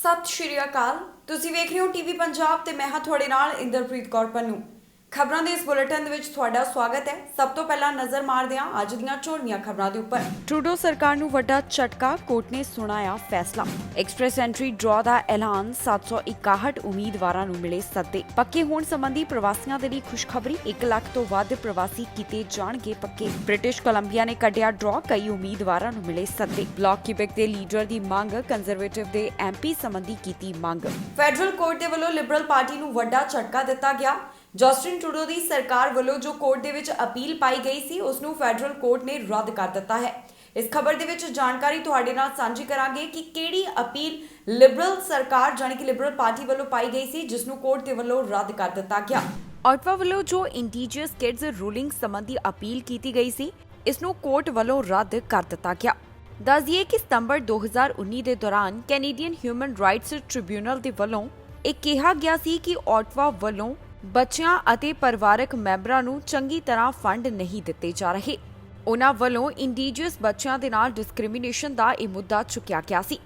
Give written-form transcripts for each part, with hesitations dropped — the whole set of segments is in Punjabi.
ਸਤਿ ਸ਼੍ਰੀ ਅਕਾਲ। ਤੁਸੀਂ ਵੇਖ ਰਹੇ ਹੋ ਟੀਵੀ ਪੰਜਾਬ ਤੇ ਮੈਂ ਹਾਂ ਤੁਹਾਡੇ ਨਾਲ ਇੰਦਰਪ੍ਰੀਤ ਕੌਰ ਪੰਨੂ। ਖਬਰਾਂ ਦੇ ਇਸ ਬੁਲੇਟਿਨ ਦੇ ਵਿੱਚ ਤੁਹਾਡਾ ਸਵਾਗਤ ਹੈ। ਸਭ ਤੋਂ ਪਹਿਲਾਂ ਨਜ਼ਰ ਮਾਰਦੇ ਹਾਂ ਅੱਜ ਦੀਆਂ ਛੋਟੀਆਂ ਖਬਰਾਂ ਦੇ ਉੱਪਰ। ਟਰੂਡੋ ਸਰਕਾਰ ਨੂੰ ਵੱਡਾ ਝਟਕਾ, ਕੋਰਟ ਨੇ ਸੁਣਾਇਆ ਫੈਸਲਾ। ਐਕਸਪ੍ਰੈਸ ਐਂਟਰੀ ਡਰਾਅ ਦਾ ਐਲਾਨ, 761 ਉਮੀਦਵਾਰਾਂ ਨੂੰ ਮਿਲੇ ਸੱਦੇ। ਪੱਕੇ ਹੋਣ ਸੰਬੰਧੀ ਪ੍ਰਵਾਸੀਆਂ ਦੇ ਲਈ ਖੁਸ਼ਖਬਰੀ, 1 ਲੱਖ ਤੋਂ ਵੱਧ ਪ੍ਰਵਾਸੀ ਕੀਤੇ ਜਾਣਗੇ ਪੱਕੇ। ਬ੍ਰਿਟਿਸ਼ ਕੋਲੰਬੀਆ ਨੇ ਕੱਢਿਆ ਡਰਾਅ, ਕਈ ਉਮੀਦਵਾਰਾਂ ਨੂੰ ਮਿਲੇ ਸੱਦੇ। ਬਲਾਕ ਕਿਬੇਕ ਦੇ ਲੀਡਰ ਦੀ ਮੰਗ, ਕੰਜ਼ਰਵੇਟਿਵ ਦੇ ਐਮਪੀ ਸੰਬੰਧੀ ਕੀਤੀ ਮੰਗ। ਫੈਡਰਲ ਕੋਰਟ ਦੇ ਵੱਲੋਂ ਲਿਬਰਲ ਪਾਰਟੀ ਨੂੰ ਵੱਡਾ ਝਟਕਾ ਦਿੱਤਾ ਗਿਆ। ਜਸਟਿਨ ਟਰੂਡੋ ਦੀ ਸਰਕਾਰ ਵੱਲੋਂ ਜੋ ਕੋਰਟ ਦੇ ਵਿੱਚ ਅਪੀਲ ਪਾਈ ਗਈ ਸੀ ਉਸ ਨੂੰ ਫੈਡਰਲ ਕੋਰਟ ਨੇ ਰੱਦ ਕਰ ਦਿੱਤਾ ਹੈ। ਇਸ ਖਬਰ ਦੇ ਵਿੱਚ ਜਾਣਕਾਰੀ ਤੁਹਾਡੇ ਨਾਲ ਸਾਂਝੀ ਕਰਾਂਗੇ ਕਿ ਕਿਹੜੀ ਅਪੀਲ ਲਿਬਰਲ ਸਰਕਾਰ ਜਾਨੀ ਕਿ ਲਿਬਰਲ ਪਾਰਟੀ ਵੱਲੋਂ ਪਾਈ ਗਈ ਸੀ ਜਿਸ ਨੂੰ ਕੋਰਟ ਦੇ ਵੱਲੋਂ ਰੱਦ ਕਰ ਦਿੱਤਾ ਗਿਆ। ਆਟਵਾ ਵੱਲੋਂ ਜੋ ਇੰਡੀਜੀਅਸ ਕਿਡਜ਼ ਰੂਲਿੰਗ ਸੰਬੰਧੀ ਅਪੀਲ ਕੀਤੀ ਗਈ ਸੀ ਇਸ ਨੂੰ ਕੋਰਟ ਵੱਲੋਂ ਰੱਦ ਕਰ ਦਿੱਤਾ ਗਿਆ। ਦੱਸ ਦਈਏ ਕਿ ਸਤੰਬਰ 2019 ਦੇ ਦੌਰਾਨ ਕੈਨੇਡੀਅਨ ਹਿਊਮਨ ਰਾਈਟਸ ਟ੍ਰਿਬਿਊਨਲ ਦੇ ਵੱਲੋਂ ਇਹ ਕਿਹਾ ਗਿਆ ਸੀ ਕਿ ਆਟਵਾ ਵੱਲੋਂ ਬੱਚਿਆਂ ਅਤੇ ਪਰਿਵਾਰਕ ਮੈਂਬਰਾਂ ਨੂੰ ਚੰਗੀ ਤਰ੍ਹਾਂ ਫੰਡ ਨਹੀਂ ਦਿੱਤੇ ਜਾ ਰਹੇ। ਉਹਨਾਂ ਵੱਲੋਂ ਇੰਡੀਜੀਅਸ ਬੱਚਿਆਂ ਦੇ ਨਾਲ ਡਿਸਕ੍ਰਿਮੀਨੇਸ਼ਨ ਦਾ ਇਹ ਮੁੱਦਾ ਚੁੱਕਿਆ ਗਿਆ ਸੀ।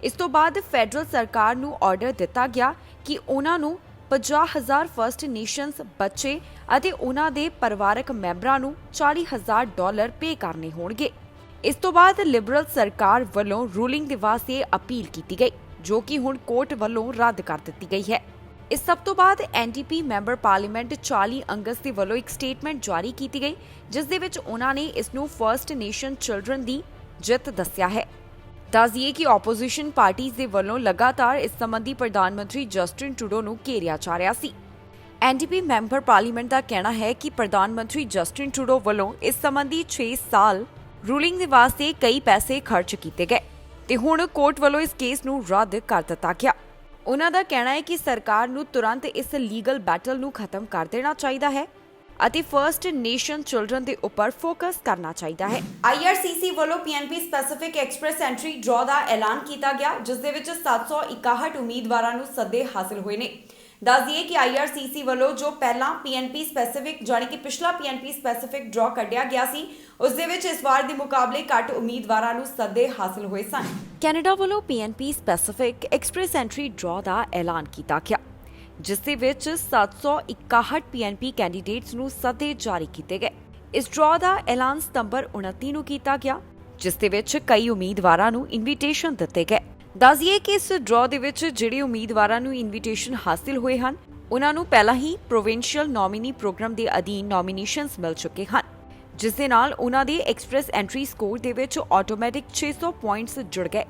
ਇਸ ਤੋਂ ਬਾਅਦ ਫੈਡਰਲ ਸਰਕਾਰ ਨੂੰ ਆਰਡਰ ਦਿੱਤਾ ਗਿਆ ਕਿ ਉਹਨਾਂ ਨੂੰ 50,000 ਫਰਸਟ ਨੇਸ਼ਨਸ ਬੱਚੇ ਅਤੇ ਉਹਨਾਂ ਦੇ ਪਰਿਵਾਰਕ ਮੈਂਬਰਾਂ ਨੂੰ $40,000 ਪੇ ਕਰਨੇ ਹੋਣਗੇ। ਇਸ ਤੋਂ ਬਾਅਦ ਲਿਬਰਲ ਸਰਕਾਰ ਵੱਲੋਂ ਰੂਲਿੰਗ ਦੇ ਵਾਸਤੇ ਅਪੀਲ ਕੀਤੀ ਗਈ ਜੋ ਕਿ ਹੁਣ ਕੋਰਟ ਵੱਲੋਂ ਰੱਦ ਕਰ ਦਿੱਤੀ ਗਈ ਹੈ। ਇਸ ਸਭ ਤੋਂ ਬਾਅਦ ਐਨਡੀਪੀ ਮੈਂਬਰ ਪਾਰਲੀਮੈਂਟ 40 ਅਗਸਤ ਦੇ ਵੱਲੋਂ ਇੱਕ ਸਟੇਟਮੈਂਟ ਜਾਰੀ ਕੀਤੀ ਗਈ ਜਿਸ ਦੇ ਵਿੱਚ ਉਹਨਾਂ ਨੇ ਇਸ ਨੂੰ ਫਰਸਟ ਨੇਸ਼ਨ ਚਿਲਡਰਨ ਦੀ ਜਿੱਤ ਦੱਸਿਆ ਹੈ। ਦੱਸ ਦਈਏ ਕਿ ਆਪੋਜੀਸ਼ਨ ਪਾਰਟੀਆਂ ਦੇ ਵੱਲੋਂ ਲਗਾਤਾਰ ਇਸ ਸੰਬੰਧੀ ਪ੍ਰਧਾਨ ਮੰਤਰੀ ਜਸਟਿਨ ਟਰੂਡੋ ਨੂੰ ਘੇਰਿਆ ਜਾ ਰਿਹਾ ਸੀ। ਐਨਡੀਪੀ ਮੈਂਬਰ ਪਾਰਲੀਮੈਂਟ ਦਾ ਕਹਿਣਾ ਹੈ ਕਿ ਪ੍ਰਧਾਨ ਮੰਤਰੀ ਜਸਟਿਨ ਟਰੂਡੋ ਵੱਲੋਂ ਇਸ ਸੰਬੰਧੀ 6 ਸਾਲ ਰੂਲਿੰਗ ਦੇ ਵਾਸਤੇ ਕਈ ਪੈਸੇ ਖਰਚ ਕੀਤੇ ਗਏ ਤੇ ਹੁਣ ਕੋਰਟ ਵੱਲੋਂ ਇਸ ਕੇਸ ਨੂੰ ਰੱਦ ਕਰ ਦਿੱਤਾ ਗਿਆ। ਉਹਨਾਂ ਦਾ ਕਹਿਣਾ ਹੈ ਕਿ ਸਰਕਾਰ ਨੂੰ ਤੁਰੰਤ ਇਸ ਲੀਗਲ ਬੈਟਲ ਨੂੰ ਖਤਮ ਕਰ ਦੇਣਾ ਚਾਹੀਦਾ ਹੈ ਅਤੇ ਫਰਸਟ ਨੇਸ਼ਨ ਚਿਲਡਰਨ ਦੇ ਉੱਪਰ ਫੋਕਸ ਕਰਨਾ ਚਾਹੀਦਾ ਹੈ। ਆਈਆਰਸੀਸੀ ਵੱਲੋਂ PNP specific express entry draw ਦਾ ਐਲਾਨ ਕੀਤਾ ਗਿਆ ਜਿਸ ਦੇ ਵਿੱਚ 761 ਉਮੀਦਵਾਰਾਂ ਨੂੰ ਸੱਦੇ ਹਾਸਲ ਹੋਏ ਨੇ। ਦੱਸ ਦਈਏ ਕਿ ਆਈਆਰਸੀਸੀ ਵੱਲੋਂ ਜੋ ਪਹਿਲਾਂ ਪੀਐਨਪੀ ਸਪੈਸੀਫਿਕ ਜਾਨੀ ਕਿ ਪਿਛਲਾ ਪੀਐਨਪੀ ਸਪੈਸੀਫਿਕ ਡਰਾਅ ਕੱਢਿਆ ਗਿਆ ਸੀ ਉਸ ਦੇ ਵਿੱਚ ਇਸ ਵਾਰ ਦੇ ਮੁਕਾਬਲੇ ਘੱਟ ਉਮੀਦਵਾਰਾਂ ਨੂੰ ਸੱਦੇ ਹਾਸਲ ਹੋਏ ਸਨ। ਕੈਨੇਡਾ ਵੱਲੋਂ PNP specific express entry draw ਦਾ ਐਲਾਨ ਕੀਤਾ ਗਿਆ ਜਿਸ ਦੇ ਵਿੱਚ 761 ਪੀਐਨਪੀ ਕੈਂਡੀਡੇਟਸ ਨੂੰ ਸੱਦੇ ਜਾਰੀ ਕੀਤੇ ਗਏ। ਇਸ ਡਰਾਅ ਦਾ ਐਲਾਨ ਸਤੰਬਰ 29 ਨੂੰ ਕੀਤਾ ਗਿਆ ਜਿਸ ਦੇ ਵਿੱਚ ਕਈ ਉਮੀਦਵਾਰਾਂ ਨੂੰ ਇਨਵੀਟੇਸ਼ਨ ਦਿੱਤੇ ਗਏ। ਦੱਸ ਦਈਏ ਕਿ ਇਸ ਡਰਾਅ ਦੇ ਵਿੱਚ ਜਿਹੜੇ ਉਮੀਦਵਾਰਾਂ ਨੂੰ ਇਨਵੀਟੇਸ਼ਨ ਹਾਸਿਲ ਹੋਏ ਹਨ ਉਹਨਾਂ ਨੂੰ ਪਹਿਲਾਂ ਹੀ ਪ੍ਰੋਵਿੰਸ਼ੀਅਲ ਨੋਮੀਨੀ ਪ੍ਰੋਗਰਾਮ ਦੇ ਅਧੀਨ ਨੋਮੀਨੇਸ਼ਨਸ ਮਿਲ ਚੁੱਕੇ ਹਨ ਜਿਸ ਦੇ ਨਾਲ ਉਹਨਾਂ ਦੇ ਐਕਸਪ੍ਰੈਸ ਐਂਟਰੀ ਸਕੋਰ ਦੇ ਵਿੱਚ ਆਟੋਮੈਟਿਕ 600 ਪੁਆਇੰਟਸ ਜੁੜ ਗਏ।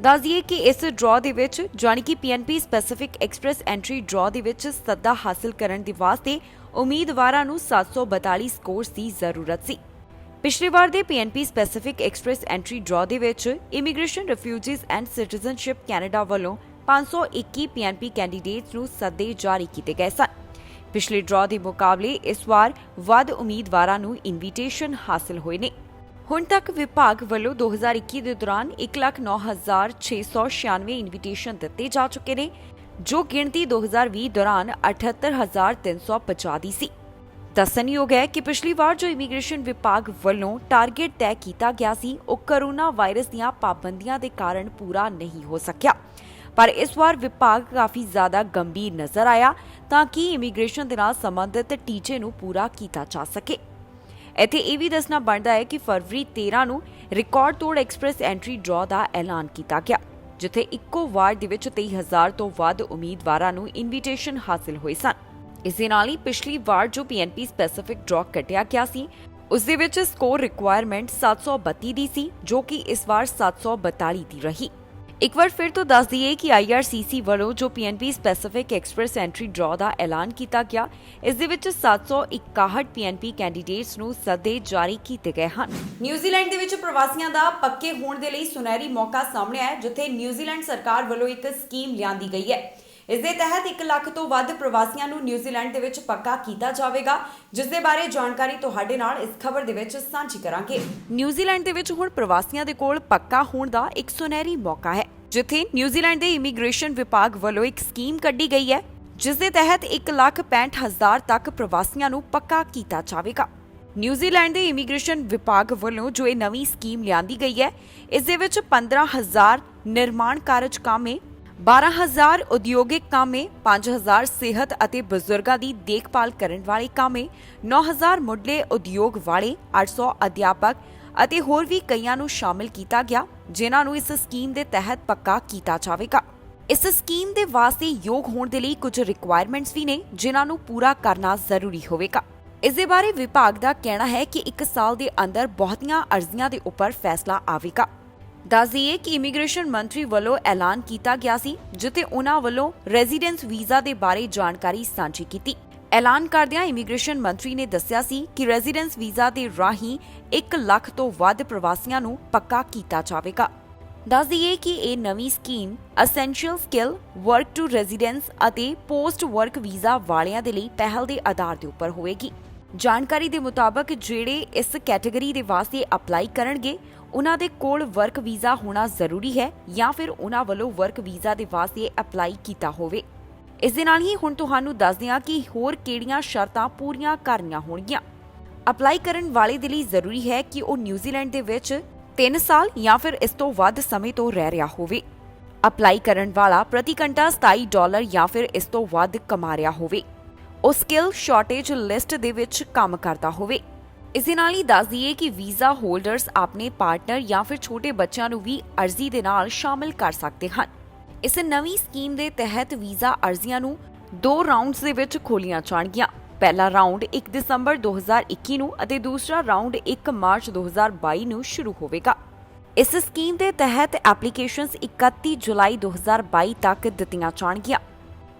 ਦੱਸ ਦਈਏ ਕਿ ਇਸ ਡਰਾਅ ਦੇ ਵਿੱਚ ਜਾਨੀ ਕਿ PNP specific express entry draw ਦੇ ਵਿੱਚ ਸੱਦਾ ਹਾਸਿਲ ਕਰਨ ਦੇ ਵਾਸਤੇ ਉਮੀਦਵਾਰਾਂ ਨੂੰ 742 ਸਕੋਰਸ ਦੀ ਜ਼ਰੂਰਤ ਸੀ। ਪਿਛਲੇ ਵਾਰ ਦੇ PNP specific express entry draw ਦੇ ਵਿੱਚ immigration, refugees and citizenship Canada ਵੱਲੋਂ 521 ਪੀਐਨਪੀ ਕੈਂਡੀਡੇਟਸ ਨੂੰ ਸੱਦੇ ਜਾਰੀ ਕੀਤੇ ਗਏ ਸਨ। ਪਿਛਲੇ ਡਰਾਅ ਦੇ ਮੁਕਾਬਲੇ ਇਸ ਵਾਰ ਵੱਧ ਉਮੀਦਵਾਰਾਂ ਨੂੰ ਇਨਵੀਟੇਸ਼ਨ ਹਾਸਲ ਹੋਏ ਨੇ। ਹੁਣ ਤੱਕ ਵਿਭਾਗ ਵੱਲੋਂ 2021 ਦੇ ਦੌਰਾਨ 1,09,696 ਇਨਵੀਟੇਸ਼ਨ ਦਿੱਤੇ ਜਾ ਚੁੱਕੇ ਨੇ ਜੋ ਗਿਣਤੀ 2020 ਦੌਰਾਨ 78,350 ਦੀ ਸੀ। ਦੱਸਣਯੋਗ ਹੈ ਕਿ ਪਿਛਲੀ ਵਾਰ ਜੋ ਇਮੀਗ੍ਰੇਸ਼ਨ ਵਿਭਾਗ ਵੱਲੋਂ ਟਾਰਗੇਟ ਤੈਅ ਕੀਤਾ ਗਿਆ ਸੀ ਉਹ ਕਰੋਨਾ ਵਾਇਰਸ ਦੀਆਂ ਪਾਬੰਦੀਆਂ ਦੇ ਕਾਰਨ ਪੂਰਾ ਨਹੀਂ ਹੋ ਸਕਿਆ ਪਰ ਇਸ ਵਾਰ ਵਿਭਾਗ ਕਾਫੀ ਜ਼ਿਆਦਾ ਗੰਭੀਰ ਨਜ਼ਰ ਆਇਆ ਤਾਂ ਕਿ ਇਮੀਗ੍ਰੇਸ਼ਨ ਦੇ ਨਾਲ ਸੰਬੰਧਿਤ ਟੀਚੇ ਨੂੰ ਪੂਰਾ ਕੀਤਾ ਜਾ ਸਕੇ। ਇੱਥੇ ਇਹ ਵੀ ਦੱਸਣਾ ਬਣਦਾ ਹੈ ਕਿ ਫਰਵਰੀ 13 ਨੂੰ ਰਿਕਾਰਡ ਤੋੜ ਐਕਸਪ੍ਰੈਸ ਐਂਟਰੀ ਡਰਾਅ ਦਾ ਐਲਾਨ ਕੀਤਾ ਗਿਆ ਜਿੱਥੇ ਇੱਕੋ ਵਾਰ ਦੇ ਵਿੱਚ 23,000 ਤੋਂ ਵੱਧ ਉਮੀਦਵਾਰਾਂ ਨੂੰ ਇਨਵੀਟੇਸ਼ਨ ਹਾਸਿਲ ਹੋਏ ਸਨ। ਇਸ ਦੇ ਨਾਲ ਹੀ ਪਿਛਲੀ ਵਾਰ ਜੋ ਪੀਐਨਪੀ ਸਪੈਸੀਫਿਕ ਡਰਾਅ ਕੱਢਿਆ ਗਿਆ ਸੀ ਉਸ ਦੇ ਵਿੱਚ ਸਕੋਰ ਰਿਕੁਆਇਰਮੈਂਟ 732 ਦੀ ਸੀ ਜੋ ਕਿ ਇਸ ਵਾਰ 742 ਦੀ ਰਹੀ। ਇੱਕ ਵਾਰ ਫਿਰ ਤੋਂ ਦੱਸ ਦਈਏ ਕਿ ਆਈਆਰਸੀਸੀ ਵੱਲੋਂ ਜੋ PNP specific express entry draw ਦਾ ਐਲਾਨ ਕੀਤਾ ਗਿਆ ਇਸ ਦੇ ਵਿੱਚ 761 ਪੀਐਨਪੀ ਕੈਂਡੀਡੇਟਸ ਨੂੰ ਸੱਦੇ ਜਾਰੀ ਕੀਤੇ ਗਏ ਹਨ। ਨਿਊਜ਼ੀਲੈਂਡ ਦੇ ਵਿੱਚ ਪ੍ਰਵਾਸੀਆਂ ਦਾ ਪੱਕੇ ਹੋਣ ਦੇ ਲਈ ਸੁਨਹਿਰੀ ਮੌਕਾ ਸਾਹਮਣੇ ਆਇਆ ਜਿੱਥੇ ਨਿਊਜ਼ੀਲੈਂਡ ਸਰਕਾਰ ਵੱਲੋਂ ਇੱਕ ਸਕੀਮ ਲਿਆਂਦੀ ਗਈ ਹੈ। ਇਸ ਦੇ ਤਹਿਤ 1 ਲੱਖ ਤੋਂ ਵੱਧ ਪ੍ਰਵਾਸੀਆਂ ਨੂੰ ਨਿਊਜ਼ੀਲੈਂਡ ਦੇ ਵਿੱਚ ਪੱਕਾ ਕੀਤਾ ਜਾਵੇਗਾ ਜਿਸ ਦੇ ਬਾਰੇ ਜਾਣਕਾਰੀ ਤੁਹਾਡੇ ਨਾਲ ਇਸ ਖਬਰ ਦੇ ਵਿੱਚ ਸਾਂਝੀ ਕਰਾਂਗੇ। ਨਿਊਜ਼ੀਲੈਂਡ ਦੇ ਵਿੱਚ ਹੁਣ ਪ੍ਰਵਾਸੀਆਂ ਦੇ ਕੋਲ ਪੱਕਾ ਹੋਣ ਦਾ ਇੱਕ ਸੁਨਹਿਰੀ ਮੌਕਾ ਹੈ ਜਿੱਥੇ ਨਿਊਜ਼ੀਲੈਂਡ ਦੇ ਇਮੀਗ੍ਰੇਸ਼ਨ ਵਿਭਾਗ ਵੱਲੋਂ ਇੱਕ ਸਕੀਮ ਕੱਢੀ ਗਈ ਹੈ ਜਿਸ ਦੇ ਤਹਿਤ 1,65,000 ਤੱਕ ਪ੍ਰਵਾਸੀਆਂ ਨੂੰ ਪੱਕਾ ਕੀਤਾ ਜਾਵੇਗਾ। ਨਿਊਜ਼ੀਲੈਂਡ ਦੇ ਇਮੀਗ੍ਰੇਸ਼ਨ ਵਿਭਾਗ ਵੱਲੋਂ ਜੋ ਇਹ ਨਵੀਂ ਸਕੀਮ ਲਿਆਂਦੀ ਗਈ ਹੈ ਇਸ ਦੇ ਵਿੱਚ 15,000 ਨਿਰਮਾਣ ਕਾਰਜ ਕਾਮੇ 12,000 ਉਦਯੋਗਿਕ ਕਾਮੇ, 5,000 ਸਿਹਤ ਅਤੇ ਬਜ਼ੁਰਗਾਂ ਦੀ ਦੇਖਭਾਲ ਕਰਨ ਵਾਲੇ ਕਾਮੇ, 9,000 ਮੁੱਢਲੇ ਉਦਯੋਗ ਵਾਲੇ, 800 ਅਧਿਆਪਕ ਅਤੇ ਹੋਰ ਵੀ ਕਈਆਂ ਨੂੰ ਸ਼ਾਮਿਲ ਕੀਤਾ ਗਿਆ, ਜਿਨ੍ਹਾਂ ਨੂੰ ਇਸ ਸਕੀਮ ਦੇ ਤਹਿਤ ਪੱਕਾ ਕੀਤਾ ਜਾਵੇਗਾ। ਇਸ ਸਕੀਮ ਦੇ ਵਾਸਤੇ ਯੋਗ ਹੋਣ ਦੇ ਲਈ ਕੁਝ ਰਿਕੁਆਇਰਮੈਂਟਸ ਵੀ ਨੇ, ਜਿਨ੍ਹਾਂ ਨੂੰ ਪੂਰਾ ਕਰਨਾ ਜ਼ਰੂਰੀ ਹੋਵੇਗਾ। ਇਸ ਦੇ ਬਾਰੇ ਵਿਭਾਗ ਦਾ ਕਹਿਣਾ ਹੈ ਕਿ 1 ਸਾਲ ਦੇ ਅੰਦਰ ਬਹੁਤੀਆਂ ਅਰਜ਼ੀਆਂ ਦੇ ਉੱਪਰ ਫੈਸਲਾ ਆਵੇਗਾ। ਦੱਸ ਦਈਏ ਕਿ ਇਮੀਗ੍ਰੇਸ਼ਨ ਮੰਤਰੀ ਵੱਲੋਂ ਐਲਾਨ ਕੀਤਾ ਗਿਆ ਸੀ, ਜਿੱਥੇ ਉਨ੍ਹਾਂ ਵੱਲੋਂ ਰੈਜ਼ੀਡੈਂਸ ਵੀਜ਼ਾ ਦੇ ਬਾਰੇ ਜਾਣਕਾਰੀ ਸਾਂਝੀ ਕੀਤੀ। ਐਲਾਨ ਕਰਦਿਆਂ ਇਮੀਗ੍ਰੇਸ਼ਨ ਮੰਤਰੀ ਨੇ ਦੱਸਿਆ ਸੀ ਕਿ ਰੈਜ਼ੀਡੈਂਸ ਵੀਜ਼ਾ ਦੇ ਰਾਹੀਂ 1 ਲੱਖ ਤੋਂ ਵੱਧ ਪ੍ਰਵਾਸੀਆਂ ਨੂੰ ਪੱਕਾ ਕੀਤਾ ਜਾਵੇਗਾ। ਦੱਸ ਦਈਏ ਕਿ ਇਹ ਨਵੀਂ scheme essential skill, work to residence ਅਤੇ ਪੋਸਟ ਵਰਕ ਵੀਜ਼ਾ ਵਾਲਿਆਂ ਦੇ ਲਈ ਪਹਿਲ ਦੇ ਆਧਾਰ ਦੇ ਉੱਪਰ ਹੋਵੇਗੀ। ਜਾਣਕਾਰੀ ਦੇ ਮੁਤਾਬਕ ਜਿਹੜੇ ਇਸ ਕੈਟਾਗਰੀ ਦੇ ਵਾਸਤੇ ਅਪਲਾਈ ਕਰਨਗੇ, ਉਨ੍ਹਾਂ ਦੇ ਕੋਲ ਵਰਕ ਵੀਜ਼ਾ ਹੋਣਾ ਜ਼ਰੂਰੀ ਹੈ ਜਾਂ ਫਿਰ ਉਨ੍ਹਾਂ ਵੱਲੋਂ ਵਰਕ ਵੀਜ਼ਾ ਦੇ ਵਾਸਤੇ ਅਪਲਾਈ ਕੀਤਾ ਹੋਵੇ। ਇਸ ਦੇ ਨਾਲ ਹੀ ਹੁਣ ਤੁਹਾਨੂੰ ਦੱਸਦੇ ਹਾਂ ਕਿ ਹੋਰ ਕਿਹੜੀਆਂ ਸ਼ਰਤਾਂ ਪੂਰੀਆਂ ਕਰਨੀਆਂ ਹੋਣਗੀਆਂ। ਅਪਲਾਈ ਕਰਨ ਵਾਲੇ ਦੇ ਲਈ ਜ਼ਰੂਰੀ ਹੈ ਕਿ ਉਹ ਨਿਊਜ਼ੀਲੈਂਡ ਦੇ ਵਿੱਚ 3 ਸਾਲ ਜਾਂ ਫਿਰ ਇਸ ਤੋਂ ਵੱਧ ਸਮੇਂ ਤੋਂ ਰਹਿ ਰਿਹਾ ਹੋਵੇ। ਅਪਲਾਈ ਕਰਨ ਵਾਲਾ ਪ੍ਰਤੀ ਘੰਟਾ $27 ਜਾਂ ਫਿਰ ਇਸ ਤੋਂ ਵੱਧ ਕਮਾ ਰਿਹਾ ਹੋਵੇ। ਉਹ ਸਕਿੱਲ ਸ਼ਾਰਟੇਜ ਲਿਸਟ ਦੇ ਵਿੱਚ ਕੰਮ ਕਰਦਾ ਹੋਵੇ। ਇਸ ਦੇ ਨਾਲ ਹੀ ਦੱਸ ਦਈਏ ਕਿ ਵੀਜ਼ਾ ਹੋਲਡਰਸ ਆਪਣੇ ਪਾਰਟਨਰ ਜਾਂ ਫਿਰ ਛੋਟੇ ਬੱਚਿਆਂ ਨੂੰ ਵੀ ਅਰਜ਼ੀ ਦੇ ਨਾਲ ਸ਼ਾਮਿਲ ਕਰ ਸਕਦੇ ਹਨ। ਇਸ ਨਵੀਂ ਸਕੀਮ ਦੇ ਤਹਿਤ ਵੀਜ਼ਾ ਅਰਜ਼ੀਆਂ ਨੂੰ 2 ਰਾਉਂਡਸ ਦੇ ਵਿੱਚ ਖੋਲੀਆਂ ਜਾਣਗੀਆਂ। ਪਹਿਲਾ ਰਾਉਂਡ 1 ਦਸੰਬਰ 2021 ਨੂੰ ਅਤੇ ਦੂਸਰਾ ਰਾਉਂਡ 1 ਮਾਰਚ 2022 ਨੂੰ ਸ਼ੁਰੂ ਹੋਵੇਗਾ। ਇਸ ਸਕੀਮ ਦੇ ਤਹਿਤ ਐਪਲੀਕੇਸ਼ਨਸ 31 ਜੁਲਾਈ 2022 ਤੱਕ ਦਿੱਤੀਆਂ ਜਾਣਗੀਆਂ।